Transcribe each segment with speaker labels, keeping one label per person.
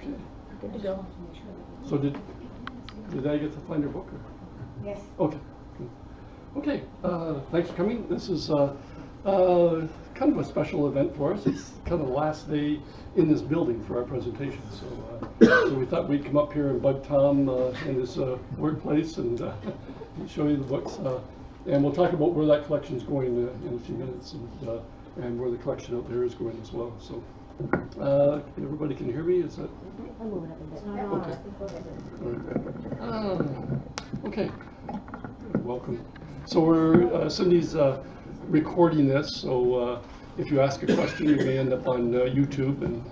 Speaker 1: Okay.
Speaker 2: Good to go.
Speaker 1: So did I get to find your book? Or?
Speaker 2: Yes.
Speaker 1: Okay. Good. Okay. Thanks for coming. This is kind of a special event for us. It's kind of the last day in this building for our presentation. So we thought we'd come up here and bug Tom in his workplace and show you the books. And we'll talk about where that collection is going in a few minutes, and where the collection out there is going as well. So everybody can hear me? Is that?
Speaker 2: I'm moving up a bit.
Speaker 1: Okay. Okay. Welcome. So we're Cindy's recording this. So if you ask a question, you may end up on YouTube in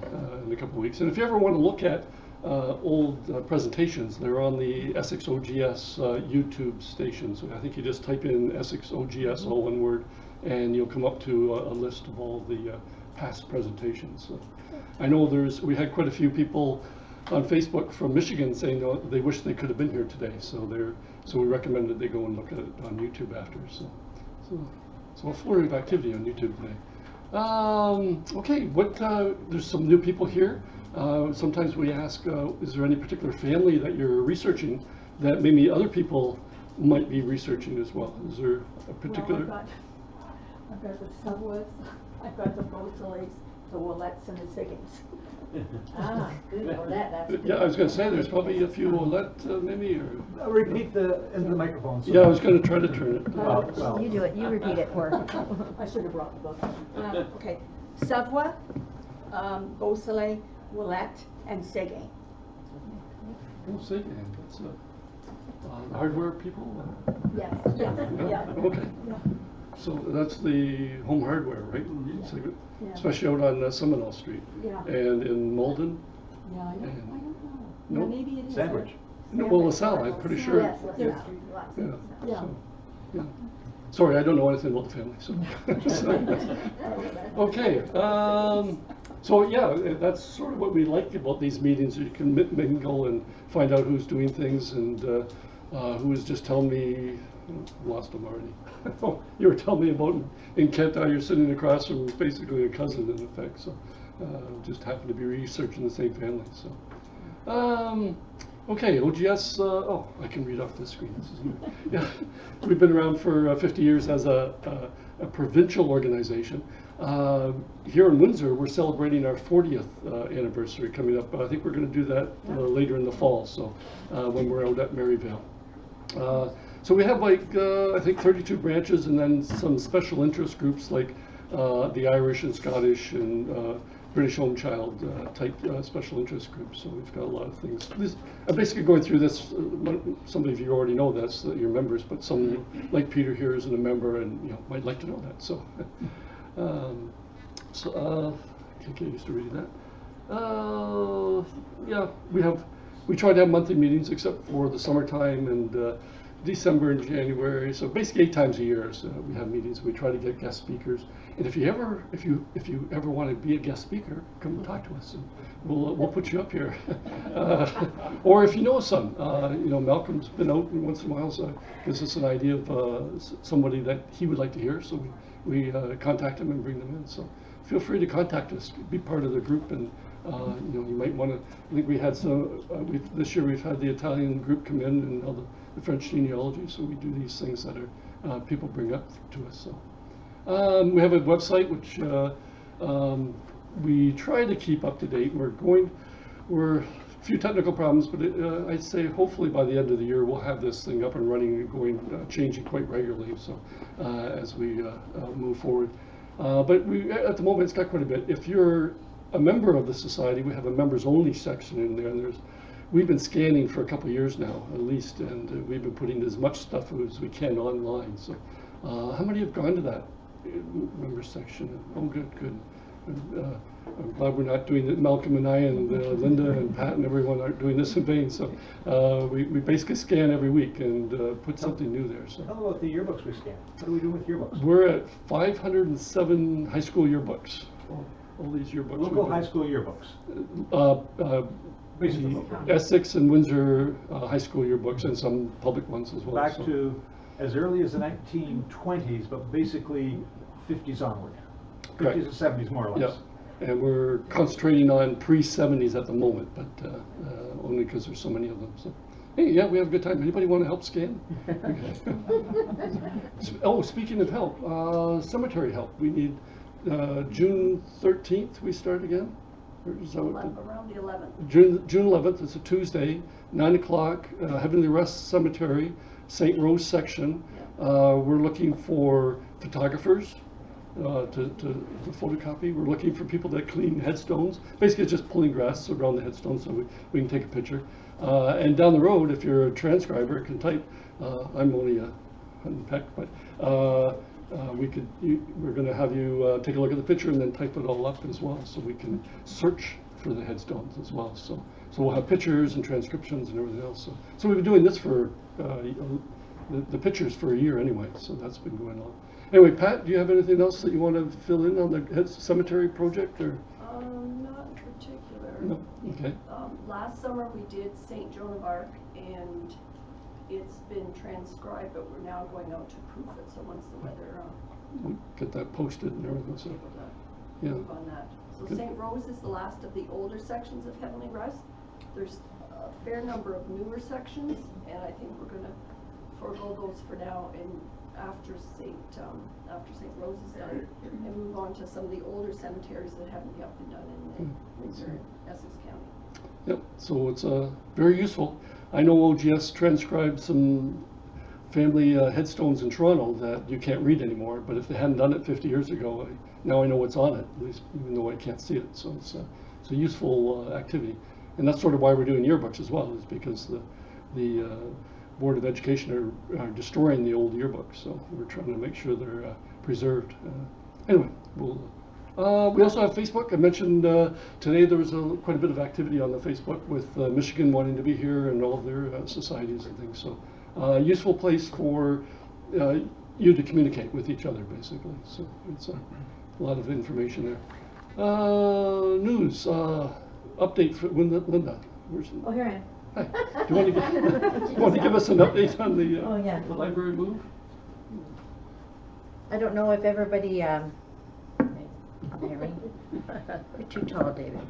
Speaker 1: a couple of weeks. And if you ever want to look at old presentations, they're on the Essex OGS YouTube station. So I think you just type in Essex OGS, all one word, and you'll come up to a list of all the past presentations. So I know we had quite a few people on Facebook from Michigan saying they wish they could have been here today. So we recommended they go and look at it on YouTube after. So a flurry of activity on YouTube today. Okay, there's some new people here. Sometimes we ask, is there any particular family that you're researching that maybe other people might be researching as well? Is there a particular?
Speaker 3: Well, I've got the Subwoods, I've got the Boseles, the Willettes, and the Siggins.
Speaker 2: Ah, good. Well, that's good.
Speaker 1: Yeah, I was going to say there's probably a few Willette maybe. Or
Speaker 4: Repeat into the microphone. So
Speaker 1: yeah, I was going to try to turn it.
Speaker 4: well.
Speaker 2: You do it. You repeat it for her.
Speaker 3: I should have brought the book. Okay, Subwa, Bosele, Willette, and Seguin.
Speaker 1: Oh, Seguin, that's the hardware people?
Speaker 3: Yes. Yeah.
Speaker 1: Okay.
Speaker 3: Yeah.
Speaker 1: So that's the home hardware, right? Seguin? Yeah. Especially out on Seminole Street.
Speaker 3: Yeah.
Speaker 1: And in Malden?
Speaker 3: Yeah, I don't know.
Speaker 1: No?
Speaker 3: Yeah, maybe it is.
Speaker 4: Sandwich.
Speaker 1: No, well, LaSalle, I'm pretty sure.
Speaker 2: Yes, let's
Speaker 3: Yeah.
Speaker 1: Yeah.
Speaker 3: Yeah.
Speaker 1: So, yeah. Sorry, I don't know anything about the family. So. Okay. So yeah, that's sort of what we like about these meetings. You can mingle and find out who's doing things and who is just telling me. Lost them already. Oh, you were telling me about in Kent how you're sitting across from basically a cousin in effect. So just happen to be researching the same family. So. Okay, OGS, oh, I can read off the screen. This is new. Yeah, we've been around for 50 years as a provincial organization. Here in Windsor, we're celebrating our 40th anniversary coming up. I think we're going to do that later in the fall, so when we're out at Maryvale. So we have like, I think 32 branches and then some special interest groups like the Irish and Scottish and British Home Child type special interest groups. So we've got a lot of things. I'm basically going through this. Some of you already know this, that you're members, but some, like Peter here, isn't a member and might like to know that. So, I can't get used to reading that. Yeah, we try to have monthly meetings except for the summertime and December and January. So basically 8 times a year we have meetings. We try to get guest speakers. And if you ever want to be a guest speaker, come and talk to us, and we'll put you up here. Or if you know some, Malcolm's been out once in a while, so gives us an idea of somebody that he would like to hear. So we contact him and bring them in. So feel free to contact us, be part of the group, and you might want to. I think we had some. This year we've had the Italian group come in and all the French genealogy. So we do these things that are people bring up to us. So. We have a website which we try to keep up to date. We're a few technical problems, but I'd say hopefully by the end of the year we'll have this thing up and running and going, changing quite regularly. So as we move forward, but at the moment it's got quite a bit. If you're a member of the society, we have a members only section in there, and we've been scanning for a couple of years now at least, and we've been putting as much stuff as we can online. So how many have gone to that member section? Oh, good. I'm glad we're not doing it. Malcolm and I and Linda and Pat and everyone aren't doing this in vain. So we basically scan every week and put something new there. So.
Speaker 4: Tell about the yearbooks we scan. What do we do with yearbooks?
Speaker 1: We're at 507 high school yearbooks. All these yearbooks.
Speaker 4: Local high school yearbooks.
Speaker 1: Basically, Essex and Windsor high school yearbooks and some public ones as well.
Speaker 4: Back to as early as the 1920s, but basically 50s onward. 50s and 70s more or less.
Speaker 1: Yeah. And we're concentrating on pre-70s at the moment, but only because there's so many of them. So, hey, yeah, we have a good time. Anybody want to help scan? Oh, speaking of help, cemetery help. We need June 13th. We start again. Or is that what
Speaker 3: Around the 11th.
Speaker 1: June 11th. It's a Tuesday, 9 o'clock. Heavenly Rest Cemetery, St. Rose section. We're looking for photographers. To photocopy. We're looking for people that clean headstones. Basically, it's just pulling grass around the headstone so we can take a picture. And down the road, if you're a transcriber, can type. I'm only a peck, but we're going to have you take a look at the picture and then type it all up as well, so we can search for the headstones as well. So we'll have pictures and transcriptions and everything else. So we've been doing this for the pictures for a year anyway. So that's been going on. Anyway, Pat, do you have anything else that you want to fill in on the cemetery project, or?
Speaker 5: Not in particular.
Speaker 1: No. Okay.
Speaker 5: Last summer we did St. Joan of Arc, and it's been transcribed, but we're now going out to proof it. So once the weather,
Speaker 1: We get that posted and everything. So
Speaker 5: able to
Speaker 1: yeah.
Speaker 5: move on that. So
Speaker 1: Good.
Speaker 5: St. Rose is the last of the older sections of Heavenly Rest. There's a fair number of newer sections, and I think we're going to forego those for now, and after St. Rose is done, and move on to some of the older cemeteries that haven't yet been done in Windsor and Essex County.
Speaker 1: Yep. So it's very useful. I know OGS transcribed some family headstones in Toronto that you can't read anymore, but if they hadn't done it 50 years ago, now I know what's on it, at least, even though I can't see it. So it's a useful activity, and that's sort of why we're doing yearbooks as well, is because the Board of Education are destroying the old yearbooks, so we're trying to make sure they're preserved. Anyway, we also have Facebook. I mentioned today there was quite a bit of activity on the Facebook with Michigan wanting to be here and all of their societies and things. So useful place for you to communicate with each other, basically. So it's a lot of information there. News update for Linda.
Speaker 2: Oh, here I am.
Speaker 1: Hi. Do you want to give us an update on the library move?
Speaker 2: I don't know if everybody, Mary, you're too tall, David.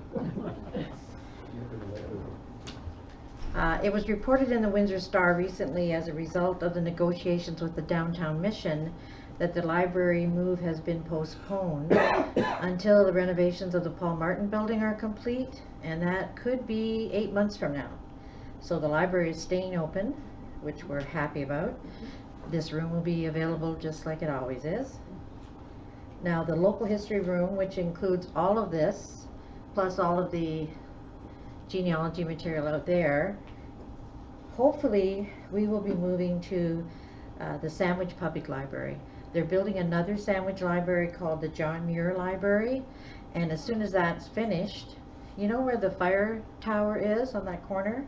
Speaker 2: It was reported in the Windsor Star recently, as a result of the negotiations with the Downtown Mission, that the library move has been postponed until the renovations of the Paul Martin building are complete, and that could be 8 months from now. So the library is staying open, which we're happy about. This room will be available just like it always is. Now the local history room, which includes all of this, plus all of the genealogy material out there, hopefully we will be moving to the Sandwich Public Library. They're building another Sandwich library called the John Muir Library, and as soon as that's finished, you know where the fire tower is on that corner?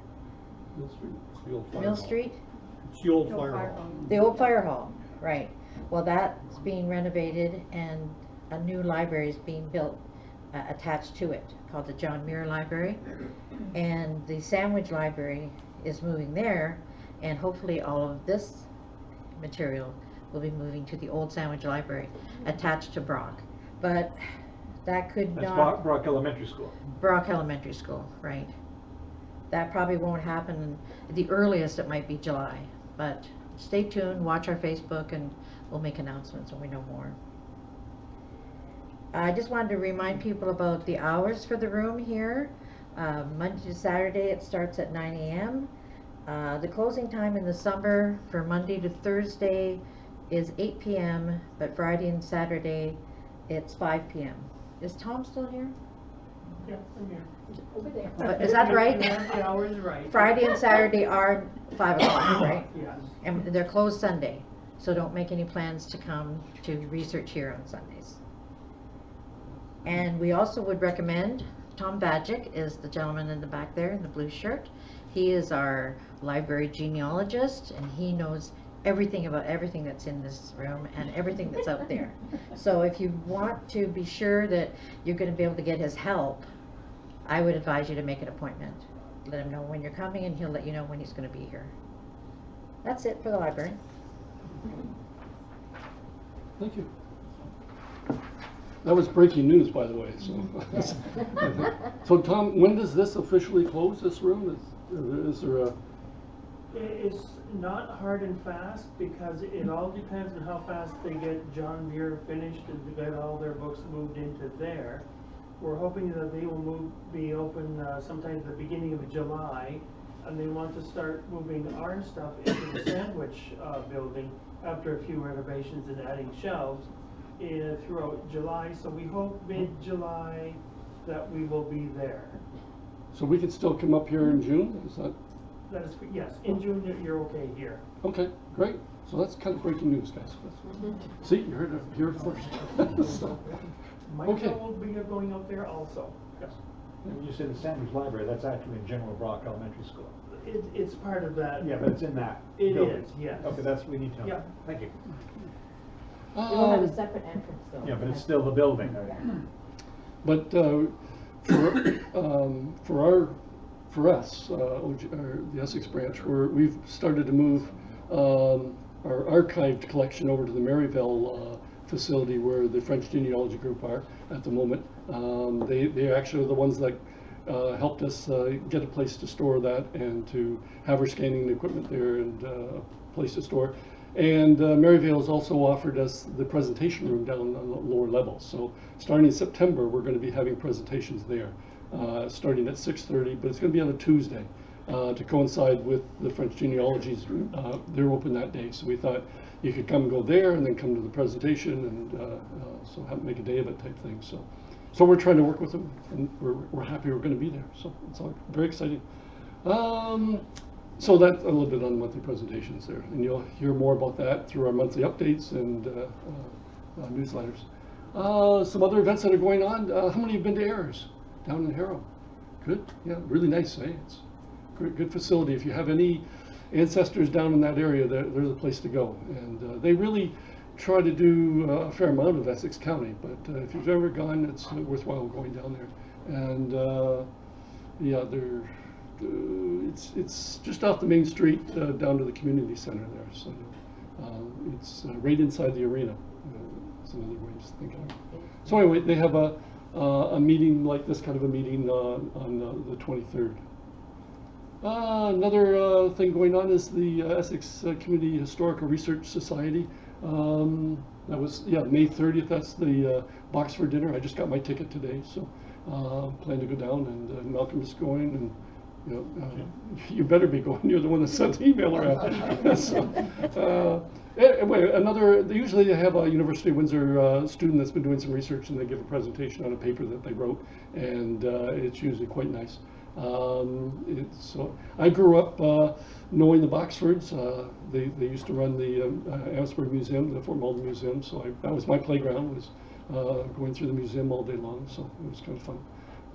Speaker 1: Mill Street. It's the old fire
Speaker 2: Mill
Speaker 1: hall.
Speaker 2: Street?
Speaker 1: It's the old fire hall.
Speaker 2: The old fire hall, right. Well, that's being renovated, and a new library is being built attached to it, called the John Muir Library. And the Sandwich Library is moving there, and hopefully all of this material will be moving to the old Sandwich Library attached to Brock. But that could
Speaker 4: That's
Speaker 2: not...
Speaker 4: Brock Elementary School.
Speaker 2: Brock Elementary School, right. That probably won't happen. The earliest it might be July, but stay tuned, watch our Facebook, and we'll make announcements when we know more. I just wanted to remind people about the hours for the room here. Monday to Saturday it starts at 9 a.m. The closing time in the summer for Monday to Thursday is 8 p.m., but Friday and Saturday it's 5 p.m. Is Tom still here?
Speaker 6: Yeah, I'm here.
Speaker 2: Over there. Is that right?
Speaker 6: The hour's right.
Speaker 2: Friday and Saturday are 5 o'clock, right?
Speaker 6: Yes.
Speaker 2: And they're closed Sunday, so don't make any plans to come to research here on Sundays. And we also would recommend, Tom Badgick is the gentleman in the back there in the blue shirt. He is our library genealogist, and he knows everything about everything that's in this room and everything that's out there. So if you want to be sure that you're going to be able to get his help, I would advise you to make an appointment. Let him know when you're coming, and he'll let you know when he's going to be here. That's it for the library.
Speaker 1: Thank you. That was breaking news, by the way, so. So Tom, when does this officially close, this room? Is there a,
Speaker 6: It's not hard and fast because it all depends on how fast they get John Muir finished and to get all their books moved into there. We're hoping that they will be open sometime at the beginning of July, and they want to start moving our stuff into the sandwich building after a few renovations and adding shelves throughout July. So we hope mid-July that we will be there.
Speaker 1: so we can still come up here in June, is that?
Speaker 6: That is, yes, in June you're okay here.
Speaker 1: Okay, great. So that's kind of breaking news, guys. See, you heard it here first. So,
Speaker 6: Michael
Speaker 1: okay.
Speaker 6: will be going out there also. Yes.
Speaker 4: And when you say the Sandwich Library, that's actually in General Brock Elementary School.
Speaker 6: It's part of that.
Speaker 4: Yeah, but it's in that
Speaker 6: It
Speaker 4: building.
Speaker 6: is, yes.
Speaker 4: Okay, that's what we need to know.
Speaker 6: Yeah.
Speaker 4: Thank you.
Speaker 7: You'll have a separate entrance though.
Speaker 4: Yeah, but it's still the building.
Speaker 1: But for us, the Essex branch, we've started to move our archived collection over to the Maryville facility where the French Genealogy Group are at the moment. They actually are the ones that helped us get a place to store that and to have our scanning equipment there and a place to store. And Maryvale has also offered us the presentation room down on the lower level. So starting in September, we're going to be having presentations there, starting at 6:30, but it's going to be on a Tuesday to coincide with the French genealogies. They're open that day, so we thought you could come and go there and then come to the presentation and so make a day of it type thing. So we're trying to work with them, and we're happy we're going to be there. So it's all very exciting. So that's a little bit on the monthly presentations there, and you'll hear more about that through our monthly updates and newsletters. Some other events that are going on. How many have been to Ayers down in Harrow? Good, yeah, really nice, eh? It's good facility. If you have any ancestors down in that area, they're the place to go. And they really try to do a fair amount of Essex County, but if you've ever gone, it's worthwhile going down there. And yeah, it's just off the main street down to the community center there. So it's right inside the arena. That's another way to think of it. So anyway, they have a meeting like this kind of a meeting on the 23rd. Another thing going on is the Essex Community Historical Research Society. That was, yeah, May 30th. That's the box for dinner. I just got my ticket today, so plan to go down, and Malcolm is going, and you know, you better be going. You're the one that sent the email around. So, anyway, usually they have a University of Windsor student that's been doing some research, and they give a presentation on a paper that they wrote, and it's usually quite nice. So I grew up knowing the Boxfords. They used to run the Amherstburg Museum, the Fort Malden Museum, so that was my playground, was going through the museum all day long, so it was kind of fun.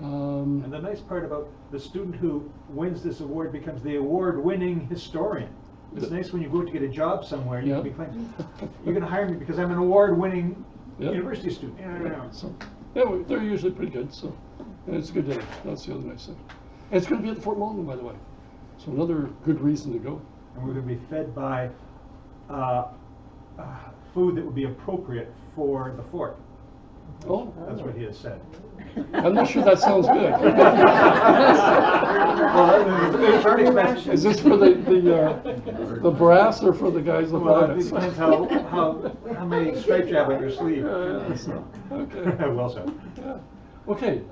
Speaker 4: And the nice part about the student who wins this award becomes the award-winning historian. It's nice when you go to get a job somewhere, you can be claimed, you're going to hire me because I'm an award-winning university student.
Speaker 1: So, yeah, they're usually pretty good, so, and it's a good dinner. That's the other nice thing. And it's going to be at the Fort Malden, by the way, so another good reason to go.
Speaker 4: And we're going to be fed by food that would be appropriate for the fort.
Speaker 1: Oh,
Speaker 4: That's what he has said.
Speaker 1: I'm not sure that sounds good. Is this for the brass or for the guys with
Speaker 4: Well, it
Speaker 1: eyes?
Speaker 4: depends how many stripes you have on your sleeve.
Speaker 1: Okay.
Speaker 4: Well said.
Speaker 1: Okay.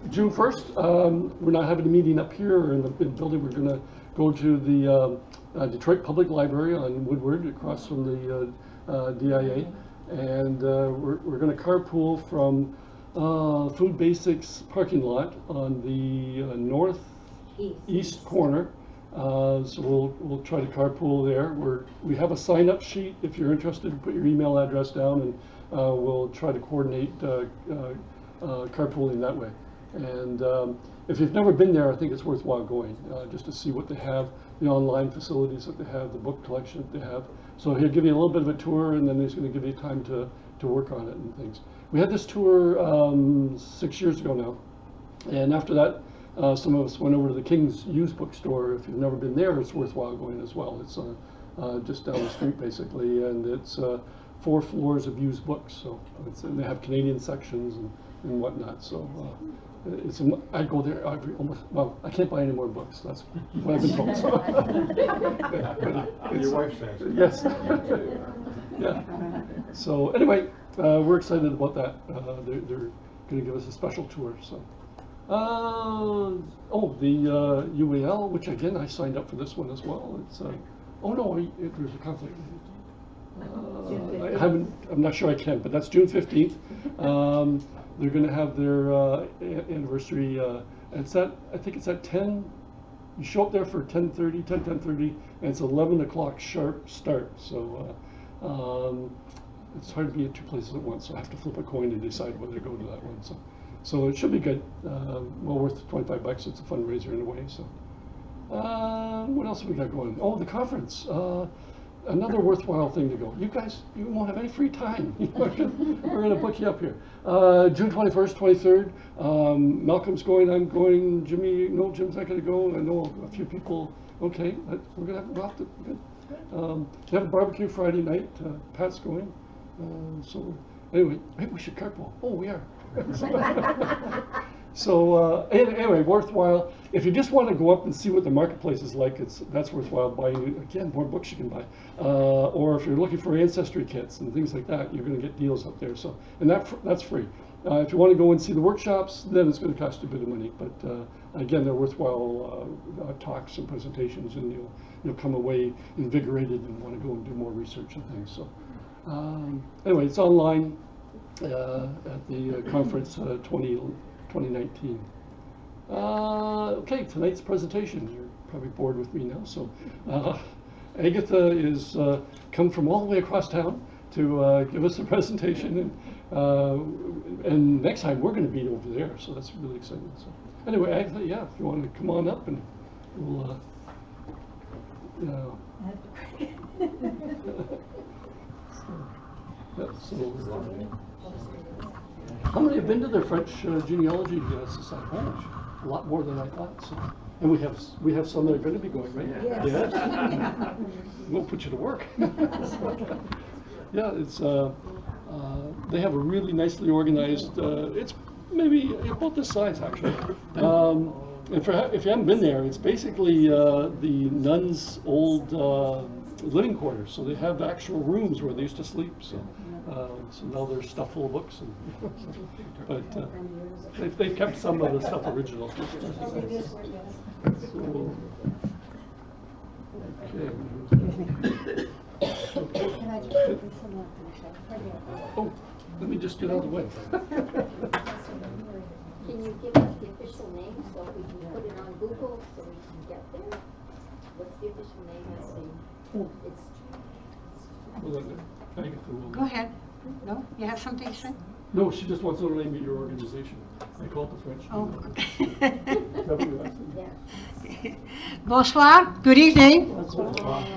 Speaker 1: June 1st, we're not having a meeting up here in the building. We're going to go to the Detroit Public Library on Woodward, across from the DIA, and we're going to carpool from Food Basics parking lot on the northeast corner. So we'll try to carpool there. We have a sign-up sheet. If you're interested, put your email address down, and we'll try to coordinate carpooling that way. And if you've never been there, I think it's worthwhile going, just to see what they have, the online facilities that they have, the book collection that they have. So he'll give you a little bit of a tour, and then he's going to give you time to work on it and things. We had this tour 6 years ago now, and after that, some of us went over to the King's used bookstore. If you've never been there, it's worthwhile going as well. It's just down the street basically, and it's 4 floors of used books. So and they have Canadian sections and whatnot. So I go there well, I can't buy any more books. That's what I've been told. So.
Speaker 4: Your wife says.
Speaker 1: Yes. Yeah. So anyway, we're excited about that. They're going to give us a special tour. So. The UAL, which again I signed up for this one as well. It's oh no, there's a conflict. I'm not sure I can, but that's June 15th. They're going to have their anniversary. I think it's at 10. You show up there for 10:30, and it's 11 o'clock sharp start. So it's hard to be at 2 places at once. So I have to flip a coin and decide whether to go to that one. So it should be good. Well worth $25. It's a fundraiser in a way. So what else have we got going? Oh, the conference. Another worthwhile thing to go. You guys, you won't have any free time. We're going to book you up here. June 21st, 23rd. Malcolm's going. I'm going. Jim's not going to go. I know a few people. Okay, we're going to have to. Good. They have a barbecue Friday night. Pat's going. So anyway, maybe we should carpool. Oh, we are. So anyway, worthwhile. If you just want to go up and see what the marketplace is like, that's worthwhile buying. Again, more books you can buy. Or if you're looking for ancestry kits and things like that, you're going to get deals up there. So that's free. If you want to go and see the workshops, then it's going to cost you a bit of money. But again, they're worthwhile talks and presentations, and you'll come away invigorated and want to go and do more research and things. So anyway, it's online at the conference 2019. Okay, tonight's presentation. You're probably bored with me now. So Agatha is come from all the way across town to give us a presentation, and next time we're going to be over there. So that's really exciting. So anyway, Agatha, yeah, if you want to come on up and we'll. How many have been to the French Genealogy Society? Oh, a lot more than I thought. So, and we have some that are going to be going, right?
Speaker 3: Yes.
Speaker 1: Yes. We'll put you to work. Yeah, it's they have a really nicely organized. It's maybe about this size actually. If you haven't been there, it's basically the nuns' old living quarters. So they have actual rooms where they used to sleep. So now they're stuffed full of books. But they've kept some of the stuff original. So, okay. Oh, let me just get out of the way.
Speaker 8: Can you give us the official name so we can put it on Google so we can get there? What's the official name?
Speaker 9: Go ahead. No? You have something to say?
Speaker 1: No, she just wants to know the name of your organization. I call it the French.
Speaker 9: Oh.
Speaker 8: Yeah.
Speaker 9: Bonsoir. Good evening.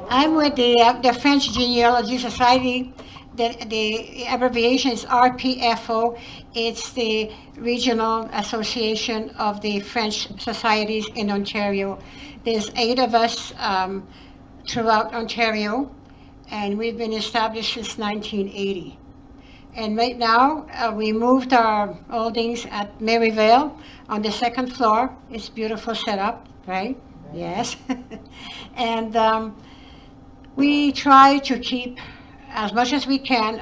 Speaker 9: I'm with the French Genealogy Society. The abbreviation is RPFO. It's the Regional Association of the French Societies in Ontario. There's 8 of us throughout Ontario, and we've been established since 1980. And right now, we moved our holdings at Maryvale on the 2nd floor. It's beautiful setup, right? Yes. And we try to keep as much as we can.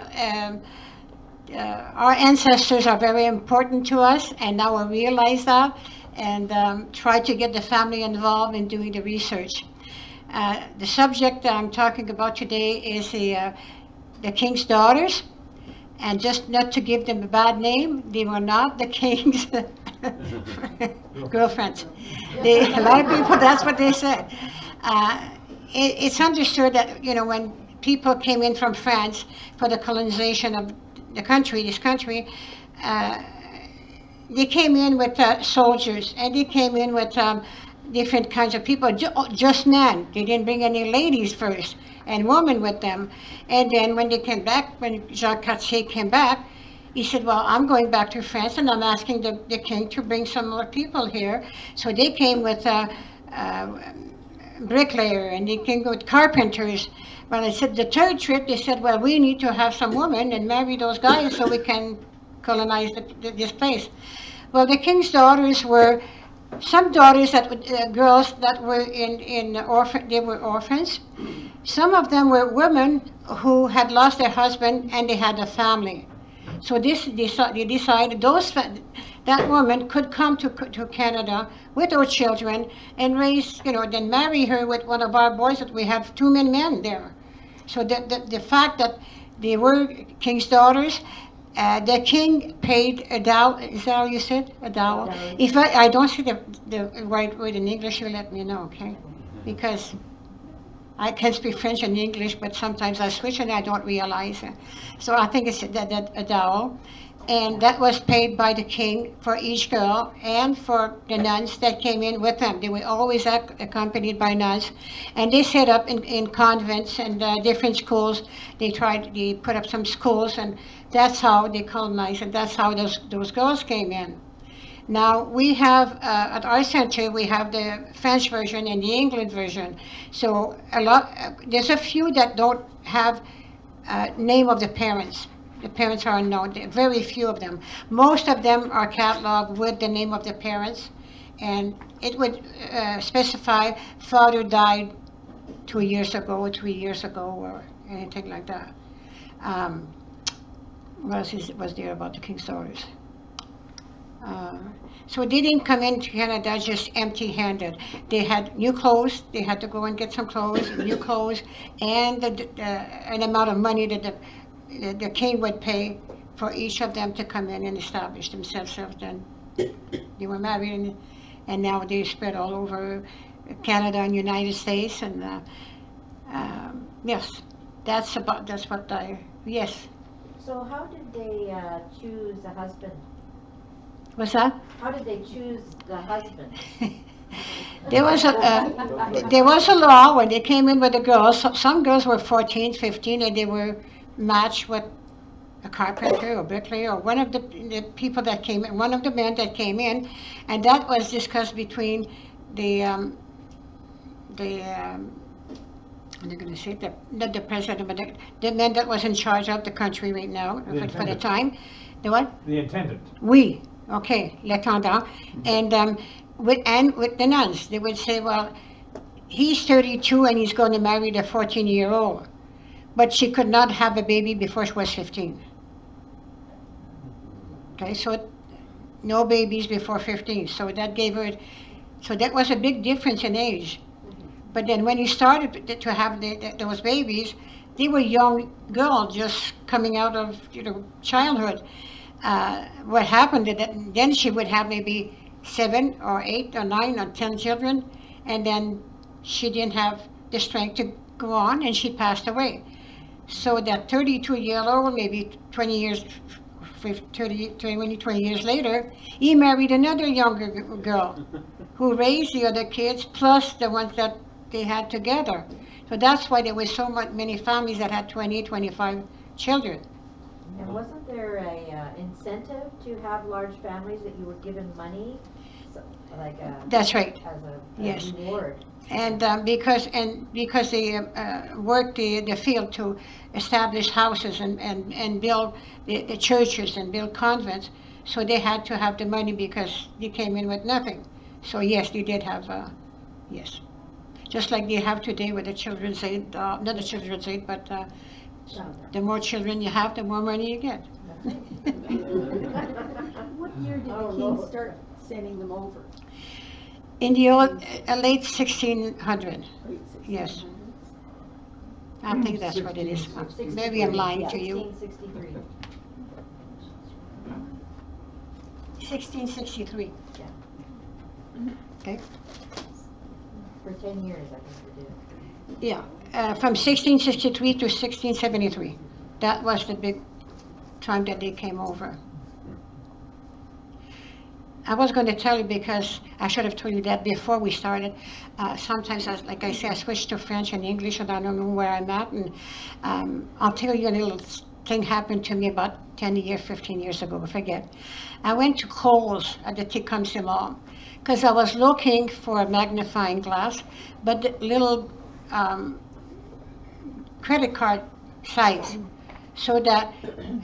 Speaker 9: Our ancestors are very important to us, and now we realize that, and try to get the family involved in doing the research. The subject that I'm talking about today is the king's daughters, and just not to give them a bad name, they were not the king's girlfriends. A lot of people, that's what they said. It's understood that, when people came in from France for the colonization of the country, this country, they came in with soldiers, and they came in with different kinds of people, just men. They didn't bring any ladies first, and women with them. And then when they came back, when Jacques Cartier came back, he said, well, I'm going back to France, and I'm asking the king to bring some more people here. So they came with bricklayer, and they can go with carpenters. But I said the third trip, they said, well, we need to have some women and marry those guys so we can colonize this place. Well, the king's daughters were, some daughters that girls that were they were orphans. Some of them were women who had lost their husband and they had a family. So they decided that woman could come to Canada with her children and raise, then marry her with one of our boys, that we have 2 men there. So the fact that they were king's daughters, the king paid a dow. Is that how you said? A dowry. If I don't see the right word in English, you let me know, okay? Because I can speak French and English, but sometimes I switch and I don't realize it. So I think it's a dowry. And that was paid by the king for each girl and for the nuns that came in with them. They were always accompanied by nuns. And they set up in convents and different schools. They put up some schools, and that's how they colonized, and that's how those girls came in. Now we have, at our center, we have the French version and the English version. So there's a few that don't have name of the parents. The parents are unknown, very few of them. Most of them are cataloged with the name of the parents, and it would specify father died 2 years ago, 3 years ago, or anything like that. What else was there about the king's daughters? So they didn't come into Canada just empty-handed. They had new clothes. They had to go and get some clothes, new clothes, and an amount of money that the king would pay for each of them to come in and establish themselves. Then they were married, and now they spread all over Canada and United States. And yes, that's what yes.
Speaker 7: So how did they choose a husband?
Speaker 9: What's that?
Speaker 7: How did they choose the husband?
Speaker 9: There was a law when they came in with the girls. Some girls were 14, 15, and they were matched with a carpenter or bricklayer or one of the people that came in, one of the men that came in, and that was discussed between I'm not going to say not the president, but the man that was in charge of the country right now for the time. The what? The
Speaker 4: intendant.
Speaker 9: Oui. Okay, l'intendant. And with the nuns, they would say, well, he's 32 and he's going to marry the 14-year-old. But she could not have a baby before she was 15. Okay, so no babies before 15. So that gave her, so that was a big difference in age. But then when you started to have those babies, they were young girls just coming out of childhood. What happened is that then she would have maybe 7 or 8 or 9 or 10 children, and then she didn't have the strength to go on, and she passed away. So that 32-year-old, maybe 20 years later, he married another younger girl who raised the other kids plus the ones that they had together. So that's why there were so many families that had 20, 25 children.
Speaker 7: And wasn't there a incentive to have large families, that you were given money,
Speaker 9: that's right.
Speaker 7: As a
Speaker 9: yes.
Speaker 7: reward?
Speaker 9: And because they worked the field to establish houses and build the churches and build convents, so they had to have the money because they came in with nothing. So yes, they did have yes, just like they have today with the children's aid, not the children's aid, but the more children you have, the more money you get.
Speaker 5: What year did the king start sending them over?
Speaker 9: In the late 1600. Yes. I think that's what it is. Maybe I'm lying to you.
Speaker 7: 1663.
Speaker 9: 1663.
Speaker 7: Yeah.
Speaker 9: Okay.
Speaker 7: For 10 years, I think we did.
Speaker 9: Yeah. From 1663 to 1673. That was the big time that they came over. I was going to tell you because I should have told you that before we started. Sometimes, like I say, I switch to French and English and I don't know where I'm at. And I'll tell you a little thing happened to me about 10 years, 15 years ago, I forget. I went to Kohl's at the Tecumseh Mall because I was looking for a magnifying glass, but the little credit card size. So that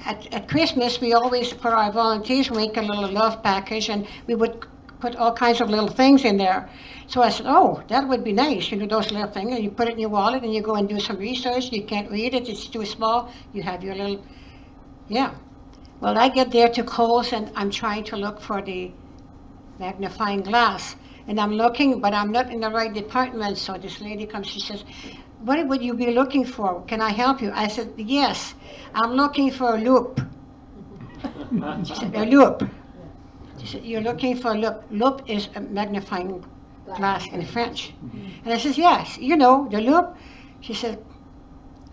Speaker 9: at Christmas, we always, for our volunteers, make a little love package, and we would put all kinds of little things in there. So I said, oh, that would be nice, those little things, and you put it in your wallet, and you go and do some research, you can't read it, it's too small, you have your little, yeah. Well, I get there to Kohl's, and I'm trying to look for the magnifying glass, and I'm looking, but I'm not in the right department, so this lady comes, she says, what would you be looking for? Can I help you? I said, yes, I'm looking for a loop. She said, a loop. She said, you're looking for a loop. Loop is a magnifying glass in French. And I said, yes, the loop. She said,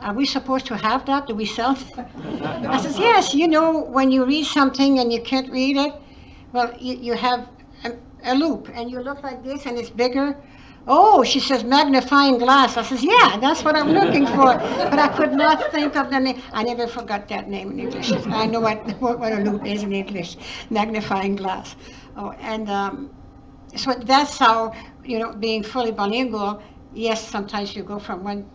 Speaker 9: are we supposed to have that? Do we sell it? I said, yes, when you read something and you can't read it, well, you have a loop, and you look like this, and it's bigger. Oh, she says magnifying glass. I says, yeah, that's what I'm looking for. But I could not think of the name. I never forgot that name in English. I know what a loop is in English, magnifying glass. Oh, and so that's how, being fully bilingual, yes, sometimes you go from one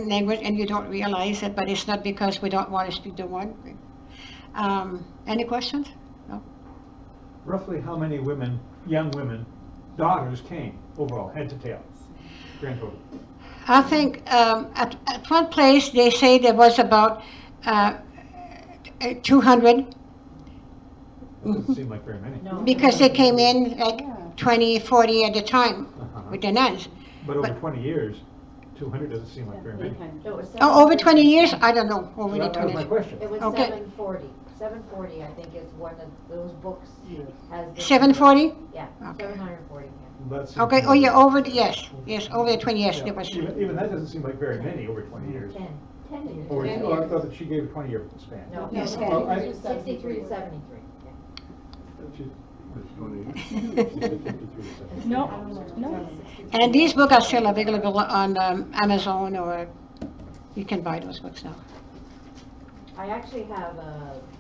Speaker 9: language and you don't realize it, but it's not because we don't want to speak the one. Any questions? No?
Speaker 4: Roughly how many women, young women, daughters came overall, head to tail, grand total?
Speaker 9: I think at one place they say there was about 200.
Speaker 4: Doesn't seem like very many.
Speaker 7: No.
Speaker 9: Because they came in like 20, 40 at a time with the nuns.
Speaker 4: But over 20 years, 200 doesn't seem like very many.
Speaker 7: No, it was
Speaker 9: Oh, over 20 years? I don't know. Over
Speaker 4: So
Speaker 9: the
Speaker 4: that was
Speaker 9: 20
Speaker 4: my question.
Speaker 7: It was
Speaker 9: Okay.
Speaker 7: 740. 740, I think, is one of those books. Has been-
Speaker 9: 740?
Speaker 7: Yeah,
Speaker 9: Okay.
Speaker 7: 740. Yeah.
Speaker 4: That seems
Speaker 9: Okay,
Speaker 4: like-
Speaker 9: oh yeah, over the, yes, over the 20 years,
Speaker 4: Yeah,
Speaker 9: there was.
Speaker 4: even that doesn't seem like very many over 20 years.
Speaker 7: 10.
Speaker 8: 10 years.
Speaker 4: Or, oh, I thought that she gave a 20-year span.
Speaker 7: No,
Speaker 9: Yes.
Speaker 4: Well, I-
Speaker 7: 63 to 73.
Speaker 3: No, no.
Speaker 9: And these books are still available on Amazon, or you can buy those books now.
Speaker 7: I actually have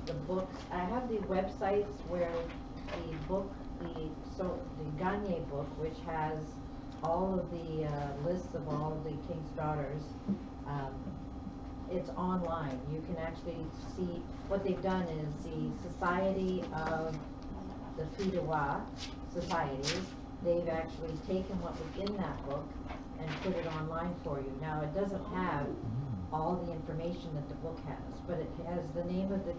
Speaker 7: the books, I have the websites where the book, the Gagne book, which has all of the lists of all of the King's Daughters, it's online. You can actually see, what they've done is the Society of the Filles du Roi Society, they've actually taken what was in that book and put it online for you. Now, it doesn't have all the information that the book has, but it has the name of the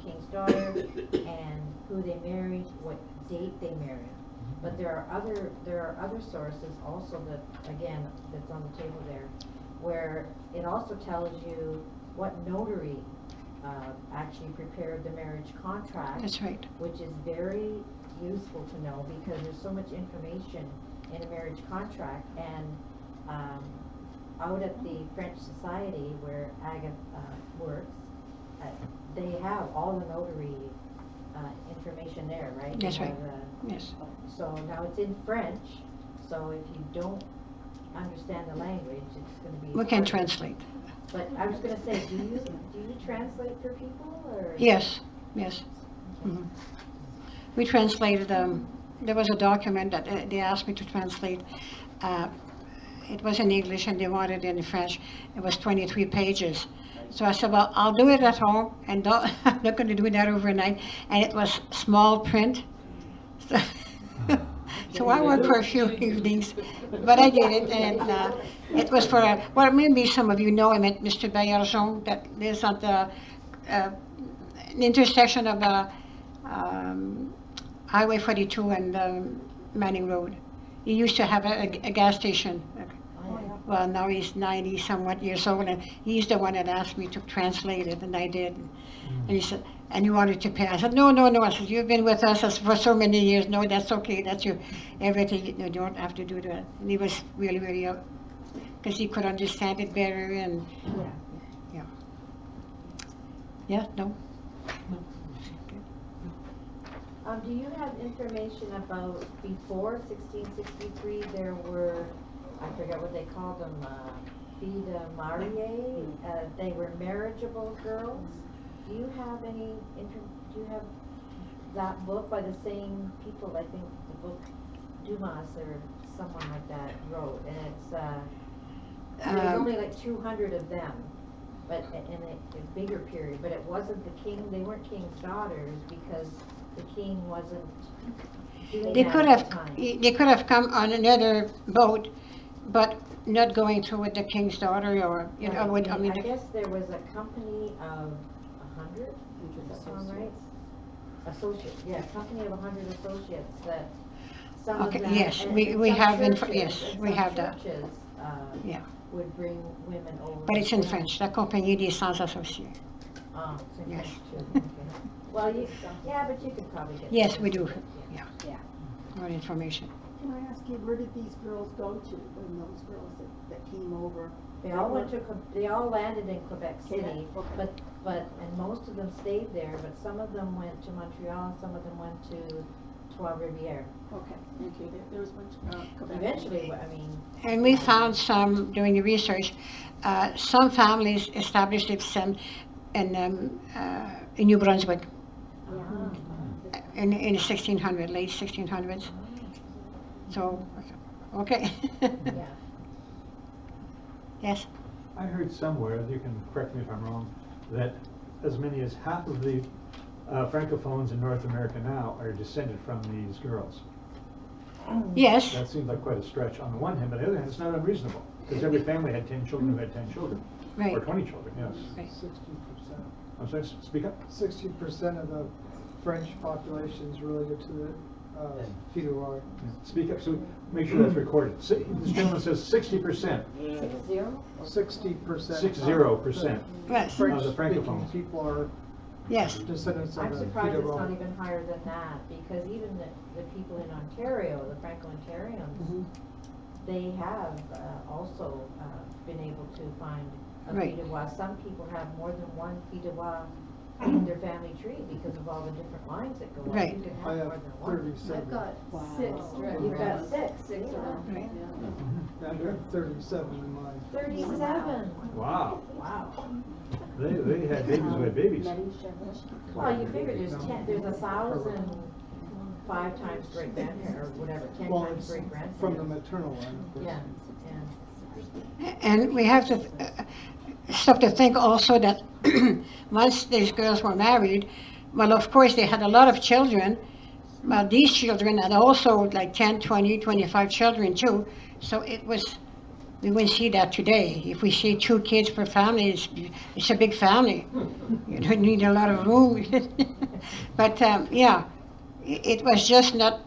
Speaker 7: king's daughter and who they married, what date they married. But there are other sources also that, again, that's on the table there, where it also tells you what notary actually prepared the marriage contract.
Speaker 9: That's right.
Speaker 7: Which is very useful to know, because there's so much information in a marriage contract. And out at the French Society where Agatha works, they have all the notary information there, right?
Speaker 9: That's
Speaker 7: They
Speaker 9: right.
Speaker 7: have,
Speaker 9: Yes.
Speaker 7: so now it's in French, so if you don't understand the language, it's going to be
Speaker 9: We can
Speaker 7: hard.
Speaker 9: translate.
Speaker 7: But I was going to say, do you translate for people, or?
Speaker 9: Yes, yes. Mhm. We translated, there was a document that they asked me to translate. It was in English and they wanted it in French. It was 23 pages. So I said, well, I'll do it at home, and I'm not going to do that overnight. And it was small print. So, so I worked for a few evenings, but I did it, and it was for, well, maybe some of you know him, Mr. Bayerjon, that lives at the intersection of Highway 42 and Manning Road. He used to have a gas station. Well, now he's 90 somewhat years old, and he's the one that asked me to translate it, and I did. And he said, and you wanted to pay? I said, no. I said, you've been with us for so many years. No, that's okay. That's your everything. You don't have to do that. And he was really, really up, because he could understand it better, and yeah, no.
Speaker 7: Do you have information about before 1663? There were, I forget what they called them, Vida Marie, they were marriageable girls. Do you have do you have that book by the same people? I think the book Dumas or someone like that wrote, and it's, there's only like 200 of them, but in a bigger period, but it wasn't the king, they weren't king's daughters because the king wasn't doing
Speaker 9: They
Speaker 7: that
Speaker 9: could
Speaker 7: at
Speaker 9: have,
Speaker 7: the time.
Speaker 9: they could have come on another boat, but not going through with the king's daughter or, you know, with, I mean.
Speaker 7: I guess there was a company of 100, does that sound right? Associates, yeah, company of 100 associates that some of
Speaker 9: Okay,
Speaker 7: them.
Speaker 9: yes,
Speaker 7: and
Speaker 9: we
Speaker 7: some
Speaker 9: have,
Speaker 7: churches-
Speaker 9: yes,
Speaker 7: and
Speaker 9: we
Speaker 7: some
Speaker 9: have that.
Speaker 7: churches,
Speaker 9: Yeah.
Speaker 7: would bring women over.
Speaker 9: But it's in
Speaker 7: Yeah.
Speaker 9: French, La Compagnie des Sans Associés.
Speaker 7: Oh, it's in
Speaker 9: Yes.
Speaker 7: French too, okay. Well, yeah, but you could probably get.
Speaker 9: Yes, we do,
Speaker 7: Yeah.
Speaker 9: yeah, more information.
Speaker 5: Can I ask you, where did these girls go to, when those girls that came over?
Speaker 7: They all went to, they all landed in Quebec City,
Speaker 5: Okay.
Speaker 7: and most of them stayed there, but some of them went to Montreal, and some of them went to Trois-Rivières.
Speaker 5: Okay, thank you. There was one, Quebec.
Speaker 7: Eventually, I mean.
Speaker 9: And we found some, during the research, some families established themselves in New Brunswick in 1600, late 1600s. So, okay.
Speaker 7: Yeah.
Speaker 9: Yes?
Speaker 4: I heard somewhere, you can correct me if I'm wrong, that as many as half of the Francophones in North America now are descended from these girls.
Speaker 9: Yes.
Speaker 4: That seems like quite a stretch on the one hand, but on the other hand, it's not unreasonable, because every family had 10 children who had 10 children.
Speaker 9: Right.
Speaker 4: Or 20 children, yes.
Speaker 9: Right.
Speaker 6: 60%.
Speaker 4: I'm sorry, speak up.
Speaker 6: 60% of the French population is related to the Fidouard.
Speaker 4: Speak up, so make sure that's recorded. This gentleman says 60%.
Speaker 6: 60%.
Speaker 4: 60%.
Speaker 9: Yes.
Speaker 4: Of the
Speaker 6: French-speaking
Speaker 4: Francophones.
Speaker 6: people are
Speaker 9: Yes.
Speaker 6: descendants of
Speaker 7: I'm
Speaker 6: the
Speaker 7: surprised it's not
Speaker 6: Fidouard.
Speaker 7: even higher than that, because even the people in Ontario, the Franco-Ontarians, they have also been able to find a
Speaker 9: Right.
Speaker 7: Fidouard. Some people have more than one Fidouard in their family tree because of all the different lines that go on.
Speaker 9: Right.
Speaker 7: You can
Speaker 6: I
Speaker 7: have
Speaker 6: have
Speaker 7: more than one.
Speaker 6: 37.
Speaker 5: I've got six.
Speaker 7: You've got six.
Speaker 5: Six of them.
Speaker 9: Right.
Speaker 6: Yeah, I've got 37 in mine.
Speaker 7: 37.
Speaker 4: Wow.
Speaker 7: Wow.
Speaker 4: They had babies who had babies.
Speaker 7: Well, you figure there's 1,000 5 times great grandparent or whatever, 10
Speaker 6: Well,
Speaker 7: times
Speaker 6: it's
Speaker 7: great grandparents.
Speaker 6: from the maternal line, of course.
Speaker 7: Yeah, yeah.
Speaker 9: And we have to stop to think also that once these girls were married, well, of course, they had a lot of children, but these children had also like 10, 20, 25 children too. So it was, we wouldn't see that today. If we see 2 kids per family, it's a big family. You don't need a lot of room. But yeah, it was just not,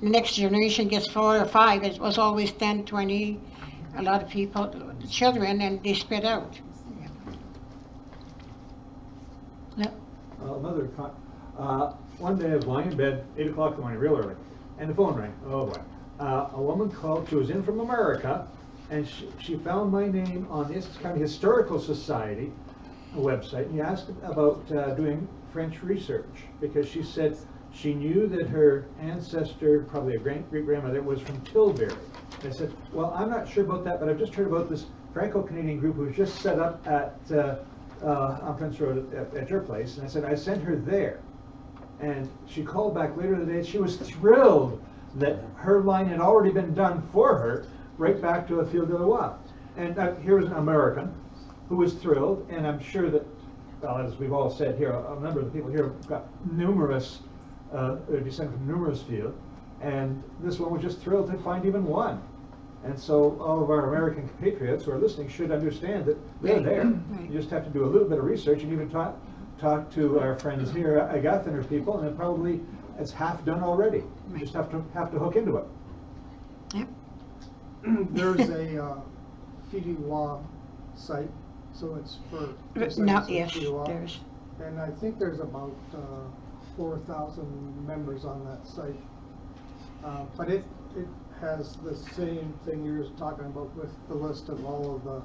Speaker 9: the next generation gets 4 or 5. It was always 10, 20, a lot of people, children, and they spread out. Yeah.
Speaker 4: One day I was lying in bed, 8 o'clock in the morning, real early, and the phone rang. Oh boy. A woman called, she was in from America, and she found my name on the Essex County Historical Society website, and he asked about doing French research, because she said she knew that her ancestor, probably a great-grandmother, was from Tilbury. I said, well, I'm not sure about that, but I've just heard about this Franco-Canadian group who was just set up at on Prince Road at your place, and I said, I sent her there. And she called back later in the day. She was thrilled that her line had already been done for her, right back to a Fil de Loire. And here was an American who was thrilled, and I'm sure that, well, as we've all said here, a number of the people here have got numerous, descend from numerous fields, and this one was just thrilled to find even one. And so all of our American compatriots who are listening should understand that they're there. You just have to do a little bit of research and even talk to our friends here, Agatha and her people, and it's half done already. You just have to hook into it.
Speaker 9: Yep.
Speaker 6: There's a Fidouard site, so it's for
Speaker 9: Now,
Speaker 6: descendants of
Speaker 9: yes,
Speaker 6: Fidouard.
Speaker 9: there's,
Speaker 6: And I think there's about 4,000 members on that site. But it has the same thing you're talking about with the list of all of the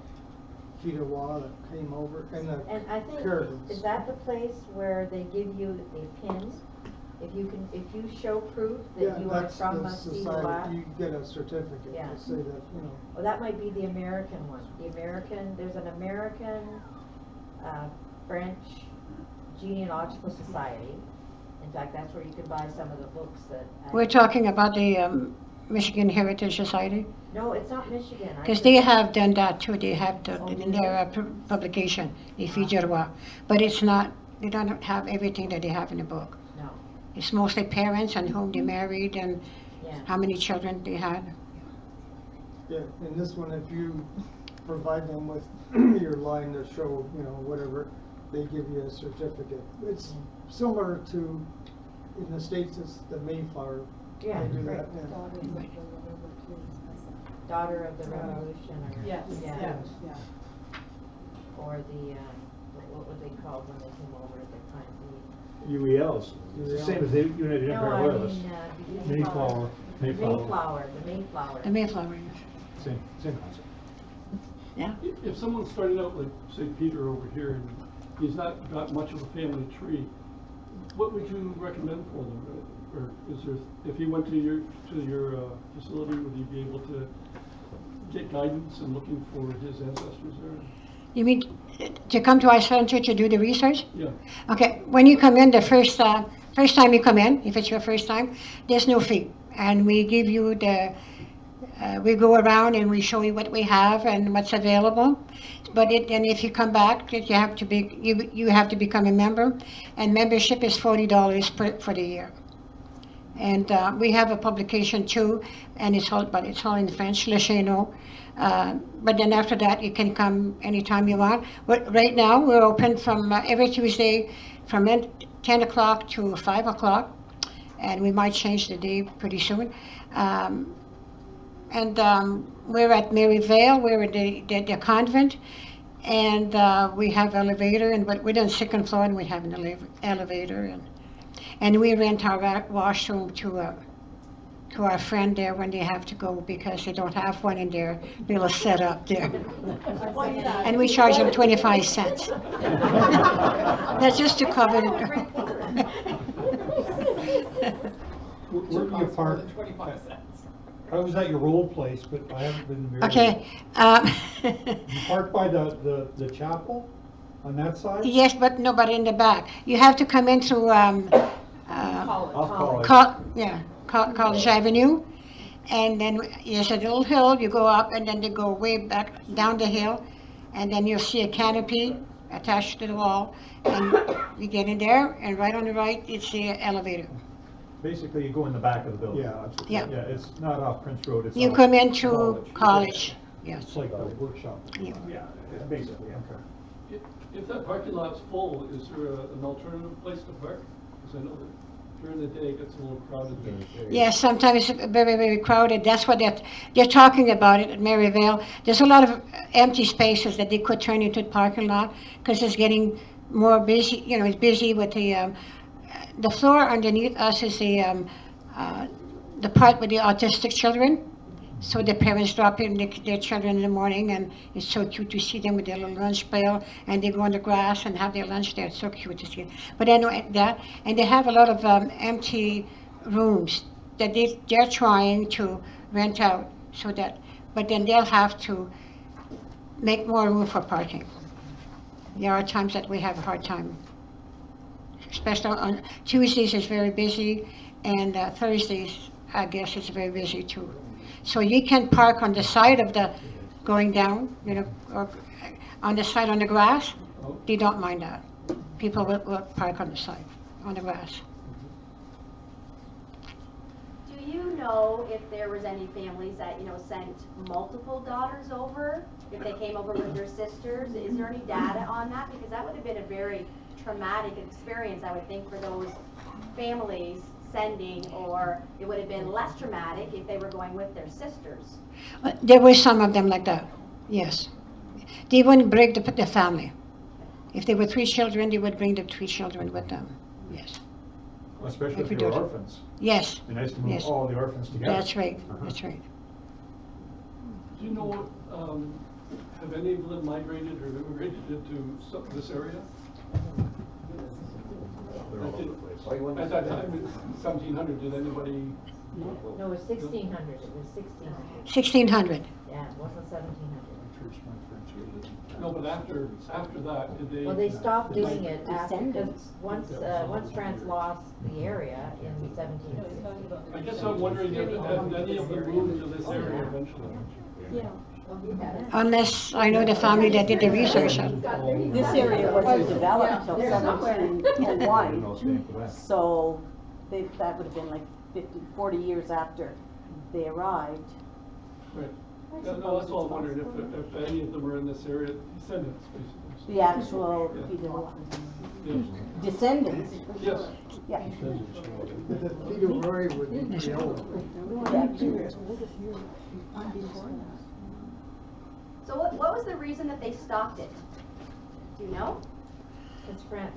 Speaker 6: Fidouard that came over and the
Speaker 7: And I think,
Speaker 6: caravans.
Speaker 7: is that the place where they give you a pin? If if you show proof that you are
Speaker 10: that's
Speaker 7: from
Speaker 10: the
Speaker 7: a
Speaker 10: society, you get a certificate
Speaker 7: Yeah.
Speaker 10: to say that, you know.
Speaker 7: well, that might be the American one. There's an American, French Genealogical Society. In fact, that's where you can buy some of the books that.
Speaker 9: We're talking about the Michigan Heritage Society,
Speaker 7: No, it's not Michigan.
Speaker 9: because they have done that too. They have done in their publication, Les Filles du Roi. But it's not, they don't have everything that they have in the book.
Speaker 7: No,
Speaker 9: It's mostly parents and whom they married and
Speaker 7: yeah.
Speaker 9: how many children they had.
Speaker 10: Yeah, in this one, if you provide them with your line to show, you know, whatever, they give you a certificate. It's similar to, in the States, it's the Mayflower.
Speaker 7: Yeah,
Speaker 10: They do
Speaker 7: right.
Speaker 10: that, yeah.
Speaker 7: Daughter of the Revolution, or.
Speaker 3: Yes,
Speaker 7: Yeah.
Speaker 3: yes, yeah.
Speaker 7: Or the, what were they called when they came over at the time?
Speaker 4: UELs. It's the same as the United
Speaker 7: No,
Speaker 4: Empire
Speaker 7: I
Speaker 4: Loyalists.
Speaker 7: mean,
Speaker 4: Mayflower.
Speaker 7: The Mayflower.
Speaker 9: The Mayflower.
Speaker 4: Same concept.
Speaker 9: Yeah.
Speaker 1: If someone's starting out like, say, Peter over here, and he's not got much of a family tree, what would you recommend for them? Or is there, if he went to your facility, would he be able to get guidance and looking for his ancestors there?
Speaker 9: You mean to come to our center to do the research?
Speaker 1: Yeah.
Speaker 9: Okay, when you come in, the first time you come in, if it's your first time, there's no fee. And we give you we go around and we show you what we have and what's available. But and if you come back, you have to become a member, and membership is $40 for the year. And we have a publication too, and it's all in French, Le Cheneau. But then after that, you can come anytime you want. But right now, we're open from every Tuesday from 10 o'clock to 5 o'clock, and we might change the day pretty soon. We're at Maryvale, we're at the convent, and we have elevator, but we're on second floor, and we have an elevator, and we rent our washroom to our friend there when they have to go, because they don't have one in their little setup there. And we charge them 25 cents. That's just to cover it.
Speaker 11: Where do you park? I was at your old place, but I haven't been there.
Speaker 9: Okay.
Speaker 11: You park by the chapel on that side?
Speaker 9: Yes, but nobody in the back. You have to come in through College Avenue, and then there's a little hill. You go up, and then you go way back down the hill, and then you'll see a canopy attached to the wall, and you get in there, and right on the right, it's the elevator.
Speaker 4: Basically, you go in the back of the building.
Speaker 11: Yeah, absolutely.
Speaker 9: Yeah.
Speaker 4: Yeah, it's not off Prince Road. It's
Speaker 9: You
Speaker 4: off
Speaker 9: come into college. Yes.
Speaker 11: It's like a workshop.
Speaker 9: Yeah.
Speaker 4: Yeah, it's basically, okay.
Speaker 1: If that parking lot's full, is there an alternative place to park? Because I know that during the day it gets a little crowded there.
Speaker 9: Yes, sometimes it's very, very crowded. That's what they're talking about it at Maryvale. There's a lot of empty spaces that they could turn into a parking lot, because it's getting more busy. You know, it's busy with the floor underneath us is the part with the autistic children. So the parents drop in their children in the morning, and it's so cute to see them with their little lunch pail, and they go on the grass and have their lunch there. It's so cute to see. But I know that, and they have a lot of empty rooms that they're trying to rent out, so that, but then they'll have to make more room for parking. There are times that we have a hard time. Especially on Tuesdays, it's very busy, and Thursdays, I guess, it's very busy too. So you can park on the side of the going down, you know, or on the side on the grass. They don't mind that. People will park on the side, on the grass.
Speaker 12: Do you know if there was any families that, you know, sent multiple daughters over? If they came over with their sisters? Is there any data on that? Because that would have been a very traumatic experience, I would think, for those families sending, or it would have been less traumatic if they were going with their sisters.
Speaker 9: There were some of them like that, yes. They wouldn't break the family. If there were 3 children, they would bring the 3 children with them, yes.
Speaker 4: Especially if they're orphans.
Speaker 9: Yes.
Speaker 4: It'd be nice to move all the orphans together.
Speaker 9: That's right, that's right.
Speaker 1: Do you know, have any of them migrated or immigrated into this area?
Speaker 4: They're all over the place.
Speaker 1: At that time, in 1700, did anybody?
Speaker 7: No, it was 1600, it was 1600.
Speaker 9: 1600.
Speaker 7: Yeah, it wasn't 1700.
Speaker 1: No, but after that, did they?
Speaker 7: Well, they stopped doing it after, because once France lost the area in 1760.
Speaker 1: I guess I'm wondering if any of them moved to this area eventually.
Speaker 3: Yeah.
Speaker 9: Unless I know the family that did the research on.
Speaker 13: This area wasn't developed till 1701, so that would have been like 40 years after they arrived.
Speaker 1: Right. Yeah, no, that's all I'm wondering, if any of them were in this area, descendants, basically.
Speaker 13: The actual descendants.
Speaker 1: Yes.
Speaker 13: Yeah.
Speaker 10: The fetal Roy would be pretty old.
Speaker 12: So what was the reason that they stopped it? Do you know?
Speaker 7: It's France.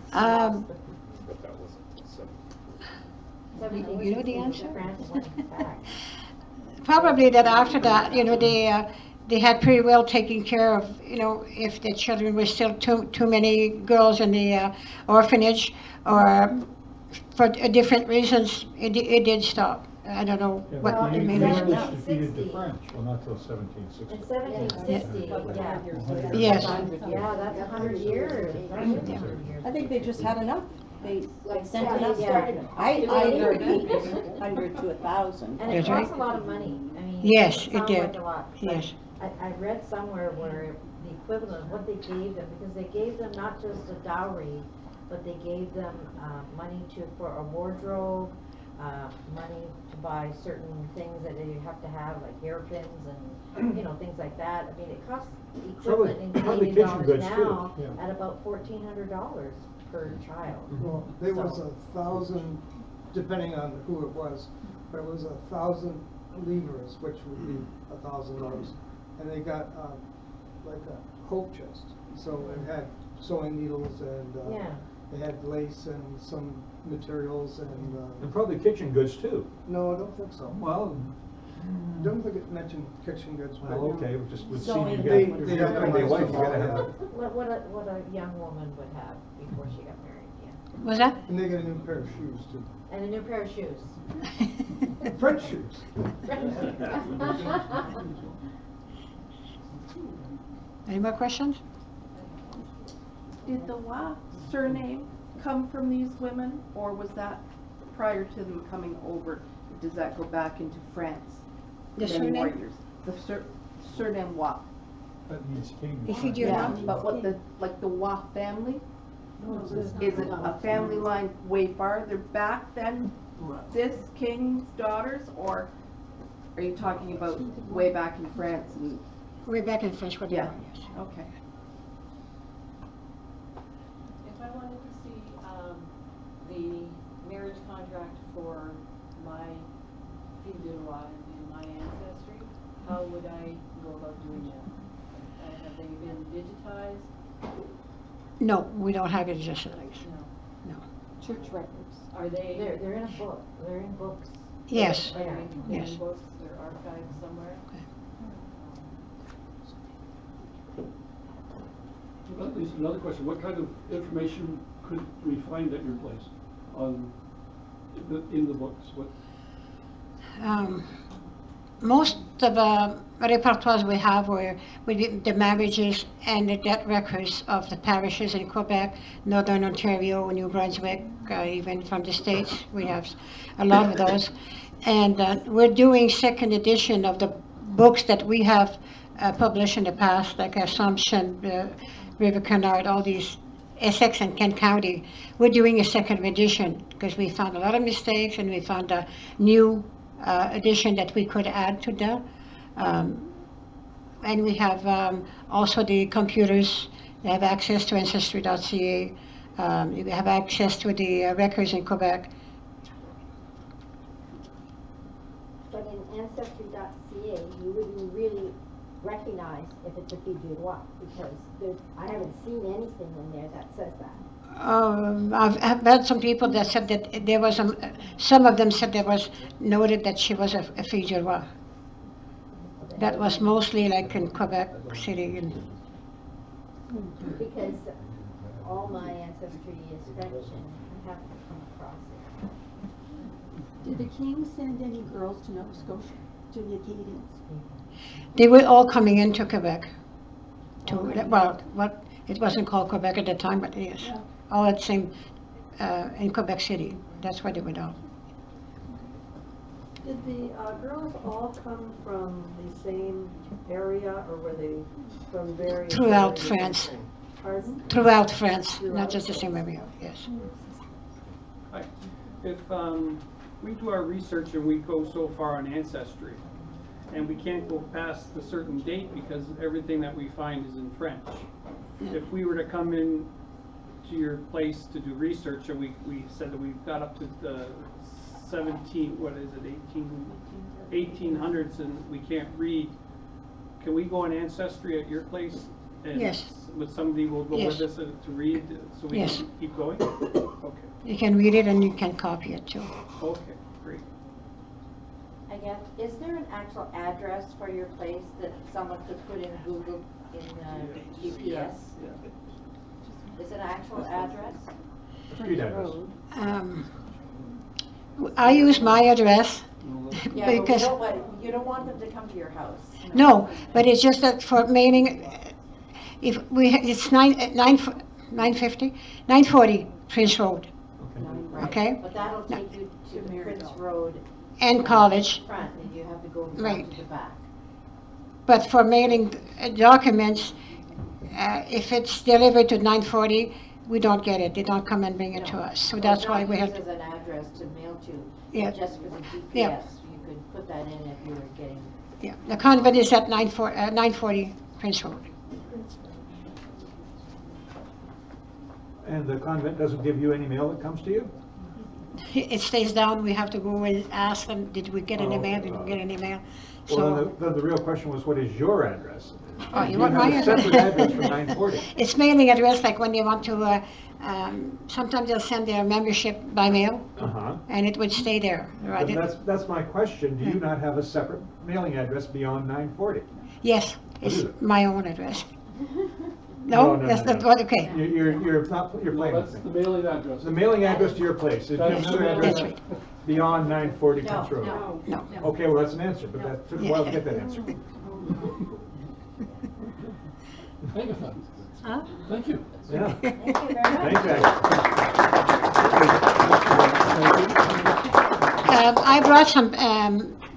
Speaker 9: You know the answer?
Speaker 7: France went back.
Speaker 9: Probably that after that, they had pretty well taken care of, if the children were still too many girls in the orphanage, or for different reasons, it did stop. I don't know what the main reason.
Speaker 11: Defeated the French, well, not till 1760.
Speaker 7: In 1760, yeah.
Speaker 9: Yes.
Speaker 7: Yeah, that's 100 years.
Speaker 13: I think they just had enough. They sent
Speaker 7: Yeah,
Speaker 13: enough.
Speaker 7: yeah.
Speaker 13: I heard 800 to 1,000.
Speaker 7: And it
Speaker 9: That's
Speaker 7: costs
Speaker 9: right.
Speaker 7: a lot of money. I mean,
Speaker 9: Yes,
Speaker 7: it
Speaker 9: it
Speaker 7: sounds
Speaker 9: did.
Speaker 7: like a lot, but
Speaker 9: Yes.
Speaker 7: I read somewhere where the equivalent of what they gave them, because they gave them not just a dowry, but they gave them money for a wardrobe, money to buy certain things that you have to have, like hairpins and things like that. I mean, it costs the equivalent in
Speaker 11: Probably
Speaker 7: Canadian
Speaker 11: kitchen
Speaker 7: dollars
Speaker 11: goods too,
Speaker 7: now
Speaker 11: yeah.
Speaker 7: at about $1,400 per child.
Speaker 10: Well, there was
Speaker 7: So-
Speaker 10: 1,000, depending on who it was, but it was 1,000 livres, which would be $1,000. And they got like a hope chest. So it had sewing needles and
Speaker 7: Yeah.
Speaker 10: they had lace and some materials and.
Speaker 4: And probably kitchen goods too.
Speaker 10: No, I don't think so.
Speaker 4: Well,
Speaker 10: Don't think it mentioned kitchen goods. but-
Speaker 4: well, okay, we just would see
Speaker 10: So
Speaker 4: you
Speaker 10: they-
Speaker 4: got,
Speaker 10: they
Speaker 4: if you're gonna be a wife, you gotta have.
Speaker 7: What a young woman would have before she got married, yeah.
Speaker 9: Was that?
Speaker 10: And they got a new pair of shoes too.
Speaker 7: And a new pair of shoes.
Speaker 10: French shoes.
Speaker 9: Any more questions?
Speaker 3: Did the Wa surname come from these women, or was that prior to them coming over? Does that go back into France?
Speaker 9: The
Speaker 3: Many more
Speaker 9: surname?
Speaker 3: years? The surname Wa.
Speaker 11: That means king.
Speaker 9: If you do
Speaker 3: Yeah,
Speaker 9: not.
Speaker 3: but what like the Wa family? Is it a family line way farther back than this king's daughters, or are you talking about way back in France and?
Speaker 9: We're back in French, what do you
Speaker 3: Yeah.
Speaker 9: want? Yes.
Speaker 3: Okay.
Speaker 14: If I wanted to see the marriage contract for my fille de roi and my ancestry, how would I go about doing that? Have they been digitized?
Speaker 9: No, we don't have it just like.
Speaker 14: No.
Speaker 9: No.
Speaker 13: Church records.
Speaker 14: Are they?
Speaker 7: They're in a book, they're in books.
Speaker 9: Yes.
Speaker 14: Are they in
Speaker 9: Yes.
Speaker 14: books or archived somewhere?
Speaker 1: That leads to another question. What kind of information could we find at your place in the books? What?
Speaker 9: Most of the repertoires we have were with the marriages and the death records of the parishes in Quebec, Northern Ontario, New Brunswick, even from the States. We have a lot of those. And we're doing second edition of the books that we have published in the past, like Assumption, River Canard, all these, Essex and Kent County. We're doing a second edition because we found a lot of mistakes and we found a new edition that we could add to them. And we have also the computers. They have access to Ancestry.ca. We have access to the records in Quebec.
Speaker 8: But in Ancestry.ca, you wouldn't really recognize if it's a fille de roi, because I haven't seen anything in there that says that.
Speaker 9: I've had some people that said that there was some of them said there was noted that she was a fille de roi. That was mostly like in Quebec City.
Speaker 8: Because all my ancestry is French and I haven't come across it. Did the Kings send any girls to Nova Scotia, to the Acadians?
Speaker 9: They were all coming into Quebec. Well, it wasn't called Quebec at the time, but yes.
Speaker 8: Yeah.
Speaker 9: All at same, in Quebec City. That's why they went out.
Speaker 14: Did the girls all come from the same area, or were they from various?
Speaker 9: Throughout
Speaker 14: areas?
Speaker 9: France.
Speaker 14: Pardon?
Speaker 9: Throughout France, not just the same area, yes.
Speaker 15: Hi. If we do our research and we go so far on Ancestry, and we can't go past a certain date because everything that we find is in French. If we were to come in to your place to do research and we said that we've got up to the 1800s and we can't read, can we go on Ancestry at your place? And
Speaker 9: Yes.
Speaker 15: with somebody will go
Speaker 9: Yes.
Speaker 15: with us to read so we
Speaker 9: Yes.
Speaker 15: can keep going? Okay.
Speaker 9: You can read it and you can copy it too.
Speaker 15: Okay, great.
Speaker 7: I guess, is there an actual address for your place that someone could put in Google in GPS? Is it an actual address?
Speaker 4: Street address.
Speaker 9: I use my address
Speaker 7: Yeah, but
Speaker 9: because,
Speaker 7: you don't want them to come to your house.
Speaker 9: no, but it's just that for mailing, if we, it's 940 Prince Road,
Speaker 7: Right.
Speaker 9: okay?
Speaker 7: But that'll take you to Prince Road.
Speaker 9: And College.
Speaker 7: Front, and you have to go
Speaker 9: Right.
Speaker 7: to the back.
Speaker 9: But for mailing documents, if it's delivered to 940, we don't get it. They don't come and bring it to us. So that's why we have
Speaker 7: Not
Speaker 9: to.
Speaker 7: use as an address to mail to,
Speaker 9: Yeah.
Speaker 7: but just for the GPS,
Speaker 9: Yeah.
Speaker 7: you could put that in if you were getting.
Speaker 9: Yeah, the convent is at 940 Prince Road.
Speaker 4: And the convent doesn't give you any mail that comes to you?
Speaker 9: It stays down. We have to go and ask them, did we get any mail? Did we get any mail?
Speaker 4: Well,
Speaker 9: So,
Speaker 4: then the real question was, what is your address?
Speaker 9: oh, you
Speaker 4: Do
Speaker 9: want my
Speaker 4: have a separate
Speaker 9: address?
Speaker 4: address from 940?
Speaker 9: It's mailing address, like when they want to, sometimes they'll send their membership by mail,
Speaker 4: Uh-huh.
Speaker 9: and it would stay there. Right?
Speaker 4: But that's my question. Do you not have a separate mailing address beyond 940?
Speaker 9: Yes,
Speaker 4: What
Speaker 9: it's
Speaker 4: is it?
Speaker 9: my own address. No, that's not what, okay.
Speaker 4: You're playing with
Speaker 1: That's
Speaker 4: me.
Speaker 1: the mailing address.
Speaker 4: The mailing address to your place, is there
Speaker 1: That's
Speaker 4: another
Speaker 1: the
Speaker 4: address
Speaker 1: mailing-
Speaker 4: beyond 940 Prince Road?
Speaker 9: No.
Speaker 4: Okay, well, that's an answer, but that took a while to get that answer.
Speaker 1: Thank you.
Speaker 9: Huh?
Speaker 1: Thank you.
Speaker 4: Yeah.
Speaker 7: Thank you very much.
Speaker 4: Thanks, Agnes.
Speaker 9: I brought some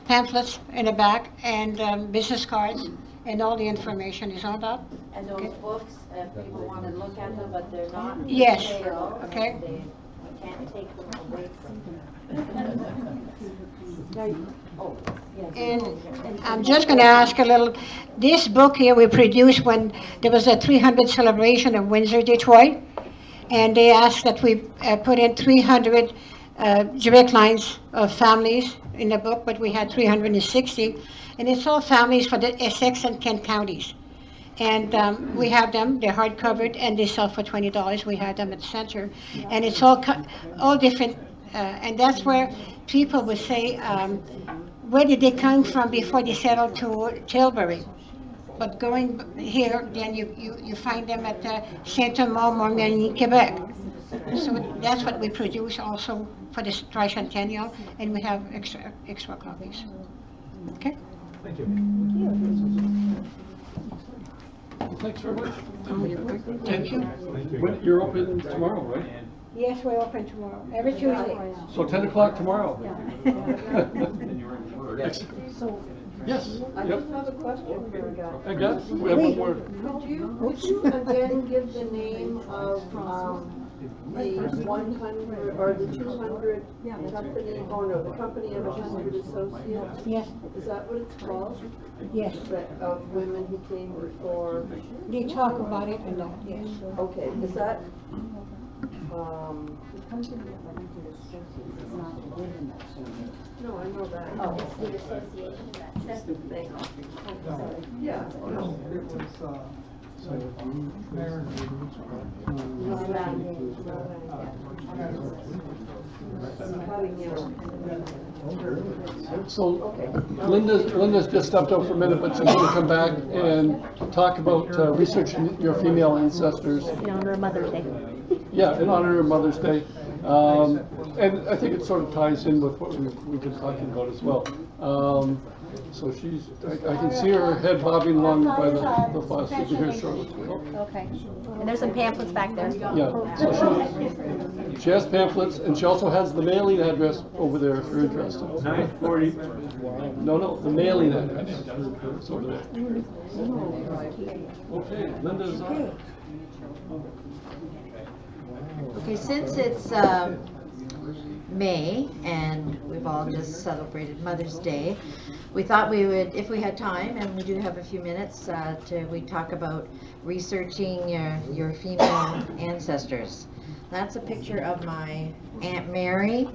Speaker 9: pamphlets in the back and business cards, and all the information is on that.
Speaker 7: And those books, if people want to look at them, but they're not for
Speaker 9: Yes.
Speaker 7: sale,
Speaker 9: Okay.
Speaker 7: they can't take them away from Oh, yes.
Speaker 9: And I'm just going to ask a little, this book here we produced when there was a 300 celebration of Windsor, Detroit, and they asked that we put in 300 direct lines of families in the book, but we had 360, and it's all families for the Essex and Kent counties. And we have them, they're hard covered, and they sell for $20. We have them at the center, and it's all different, and that's where people would say, where did they come from before they settled to Tilbury? But going here, then you find them at Saint-Amand, Montmagny, Quebec. So that's what we produce also for the tricentennial, and we have extra copies. Okay?
Speaker 4: Thank you.
Speaker 1: Thanks very much.
Speaker 9: Thank you.
Speaker 1: You're open tomorrow, right?
Speaker 9: Yes, we're open tomorrow, every Tuesday.
Speaker 1: So 10 o'clock tomorrow?
Speaker 5: So,
Speaker 1: Yes,
Speaker 5: I
Speaker 1: yep.
Speaker 5: just have a question for you guys.
Speaker 1: I got, we have one more.
Speaker 5: Could you again give the name of, the 100, or the 200 company, or no, the company of 100 associates?
Speaker 9: Yes.
Speaker 5: Is that what it's called?
Speaker 9: Yes.
Speaker 5: Of women who came before?
Speaker 9: They talk about it and that, yes.
Speaker 5: Okay, is that, no, I know that.
Speaker 12: Oh, it's the association that says
Speaker 5: Thank you.
Speaker 10: No.
Speaker 5: Yeah.
Speaker 10: No, it was, Mayor
Speaker 1: So Linda's just stepped out for a minute, but she's going to come back and talk about researching your female ancestors.
Speaker 12: In honor of Mother's Day.
Speaker 1: Yeah, in honor of Mother's Day. And I think it sort of ties in with what we've been talking about as well. So she's, I can see her head bobbing along by the bus. She'll be here shortly.
Speaker 12: Okay. And there's some pamphlets back there.
Speaker 1: Yeah, so she has pamphlets, and she also has the mailing address over there if you're interested.
Speaker 4: 940.
Speaker 1: No, the mailing address. It's over there. Okay, Linda's on.
Speaker 2: Okay, since it's May and we've all just celebrated Mother's Day, we thought we would, if we had time, and we do have a few minutes, we talk about researching your female ancestors. That's a picture of my Aunt Mary,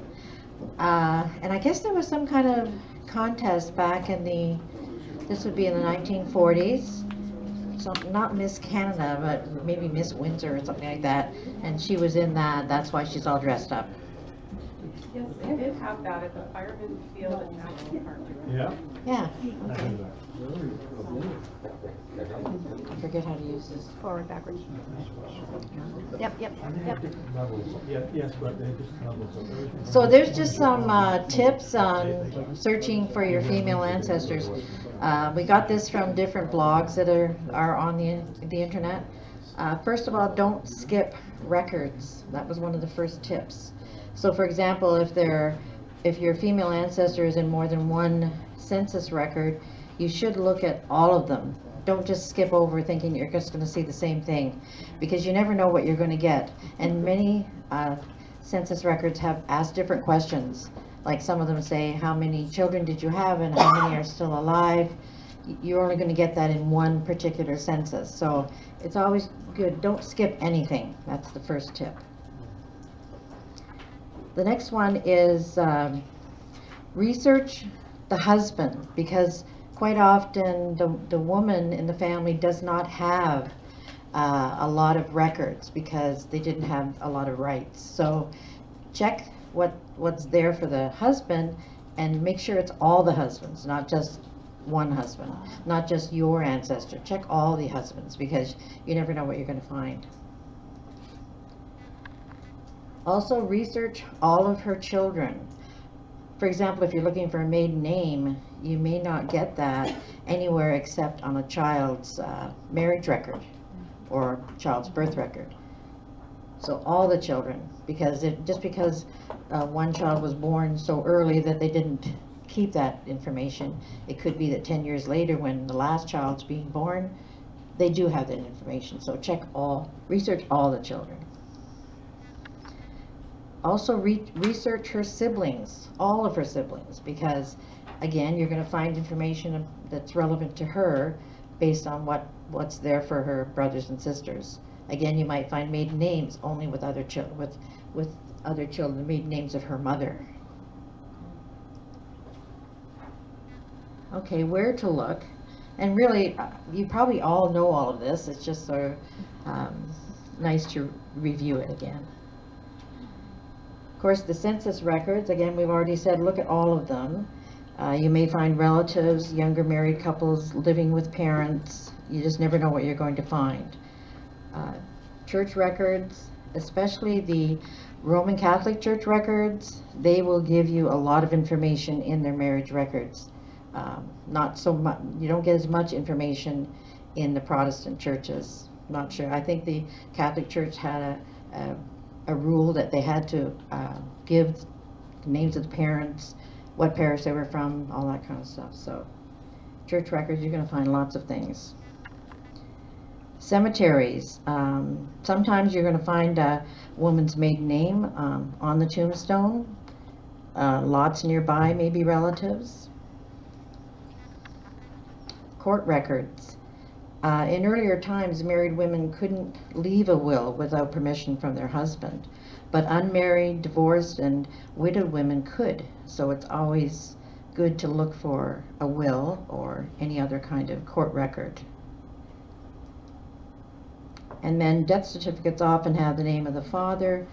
Speaker 2: and I guess there was some kind of contest back in this would be in the 1940s. Not Miss Canada, but maybe Miss Windsor or something like that, and she was in that. That's why she's all dressed up.
Speaker 16: Yes, they did have that at the fireman's field at National Park.
Speaker 4: Yeah.
Speaker 2: Yeah. Okay. I forget how to use this.
Speaker 12: Forward, backwards. Yep.
Speaker 4: Yes, but they just
Speaker 2: So there's just some tips on searching for your female ancestors. We got this from different blogs that are on the internet. First of all, don't skip records. That was one of the first tips. So for example, if your female ancestor is in more than one census record, you should look at all of them. Don't just skip over thinking you're just going to see the same thing, because you never know what you're going to get. And many census records have asked different questions. Like some of them say, how many children did you have and how many are still alive? You're only going to get that in one particular census. So it's always good. Don't skip anything. That's the first tip. The next one is research the husband, because quite often the woman in the family does not have a lot of records because they didn't have a lot of rights. So check what's there for the husband and make sure it's all the husbands, not just one husband, not just your ancestor. Check all the husbands, because you never know what you're going to find. Also research all of her children. For example, if you're looking for a maiden name, you may not get that anywhere except on a child's marriage record or child's birth record. So all the children, because just because one child was born so early that they didn't keep that information, it could be that 10 years later when the last child's being born, they do have that information. So research all the children. Also research her siblings, all of her siblings, because again, you're going to find information that's relevant to her based on what's there for her brothers and sisters. Again, you might find maiden names only with other children, the maiden names of her mother. Okay, where to look, and really, you probably all know all of this. It's just sort of nice to review it again. Of course, the census records, again, we've already said look at all of them. You may find relatives, younger married couples living with parents. You just never know what you're going to find. Church records, especially the Roman Catholic Church records, they will give you a lot of information in their marriage records. Not so much, you don't get as much information in the Protestant churches. Not sure. I think the Catholic Church had a rule that they had to give the names of the parents, what parish they were from, all that kind of stuff. So church records, you're going to find lots of things. Cemeteries, sometimes you're going to find a woman's maiden name on the tombstone. Lots nearby may be relatives. Court records. In earlier times, married women couldn't leave a will without permission from their husband, but unmarried, divorced, and widowed women could. So it's always good to look for a will or any other kind of court record. And then death certificates often have the name of the father,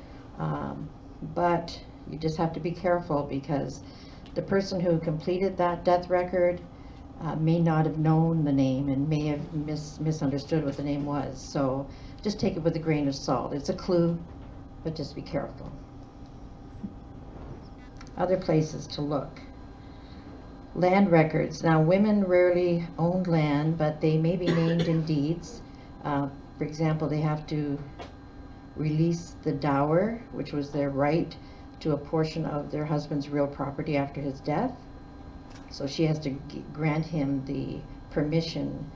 Speaker 2: but you just have to be careful, because the person who completed that death record may not have known the name and may have misunderstood what the name was. So just take it with a grain of salt. It's a clue, but just be careful. Other places to look. Land records. Now, women rarely owned land, but they may be named in deeds. For example, they have to release the dower, which was their right to a portion of their husband's real property after his death. So she has to grant him the permission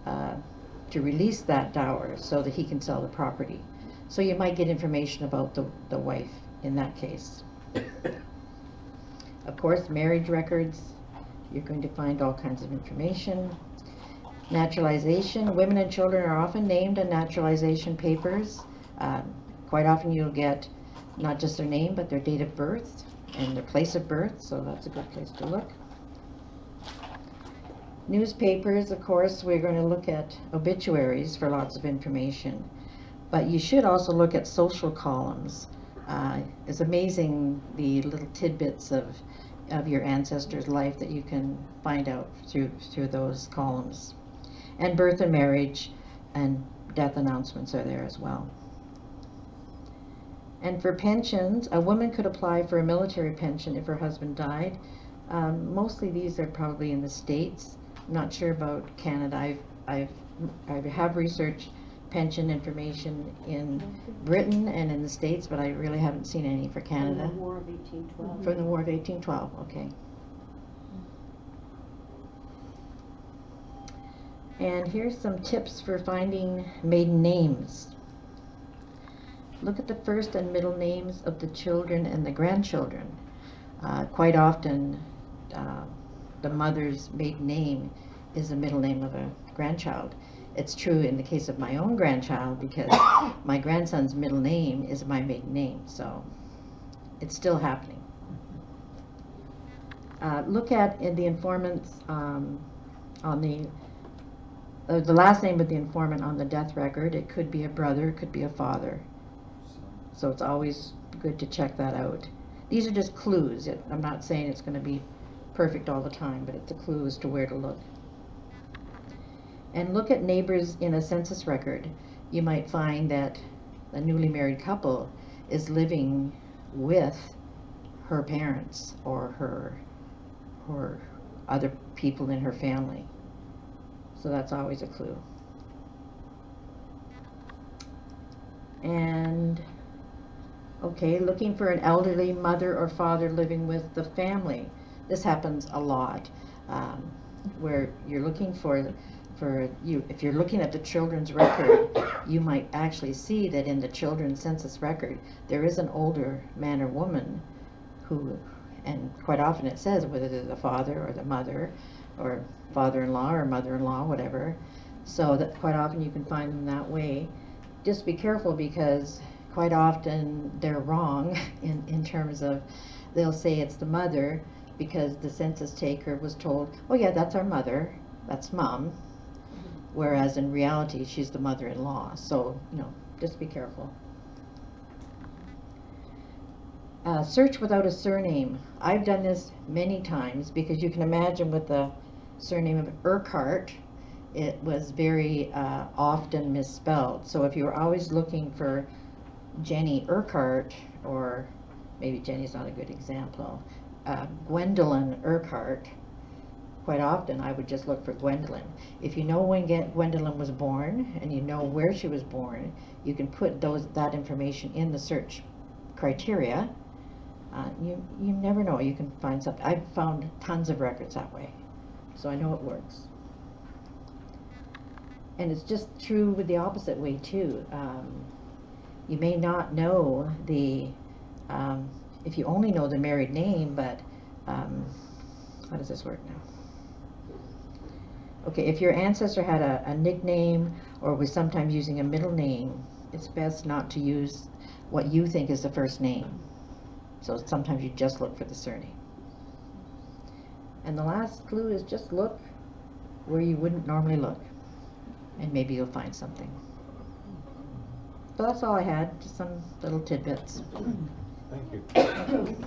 Speaker 2: to release that dower so that he can sell the property. So you might get information about the wife in that case. Of course, marriage records, you're going to find all kinds of information. Naturalization, women and children are often named on naturalization papers. Quite often you'll get not just their name, but their date of birth and their place of birth, so that's a good place to look. Newspapers, of course, we're going to look at obituaries for lots of information, but you should also look at social columns. It's amazing the little tidbits of your ancestor's life that you can find out through those columns. And birth and marriage and death announcements are there as well. And for pensions, a woman could apply for a military pension if her husband died. Mostly these are probably in the States. I'm not sure about Canada. I have researched pension information in Britain and in the States, but I really haven't seen any for Canada.
Speaker 13: From the War of 1812.
Speaker 2: From the War of 1812, okay. And here's some tips for finding maiden names. Look at the first and middle names of the children and the grandchildren. Quite often, the mother's maiden name is the middle name of a grandchild. It's true in the case of my own grandchild because my grandson's middle name is my maiden name, so it's still happening. Look at the informants on the last name of the informant on the death record. It could be a brother, it could be a father. So it's always good to check that out. These are just clues. I'm not saying it's going to be perfect all the time, but it's a clue as to where to look. And look at neighbors in a census record. You might find that a newly married couple is living with her parents or other people in her family. So that's always a clue. And okay, looking for an elderly mother or father living with the family. This happens a lot, where you're looking if you're looking at the children's record, you might actually see that in the children's census record, there is an older man or woman who, and quite often it says whether they're the father or the mother, or father-in-law or mother-in-law, whatever. So that quite often you can find them that way. Just be careful because quite often they're wrong in terms of they'll say it's the mother because the census taker was told, oh yeah, that's our mother, that's mom, whereas in reality she's the mother-in-law. So, just be careful. Search without a surname. I've done this many times because you can imagine with the surname of Urquhart, it was very often misspelled. So if you were always looking for Jenny Urquhart, or maybe Jenny's not a good example, Gwendolyn Urquhart, quite often I would just look for Gwendolyn. If you know when Gwendolyn was born and you know where she was born, you can put that information in the search criteria. You never know, you can find something. I've found tons of records that way, so I know it works. And it's just true with the opposite way too. You may not know if you only know the married name, but how does this work now? Okay, if your ancestor had a nickname or was sometimes using a middle name, it's best not to use what you think is the first name. So sometimes you just look for the surname. And the last clue is just look where you wouldn't normally look, and maybe you'll find something. So that's all I had, just some little tidbits.
Speaker 11: Thank you.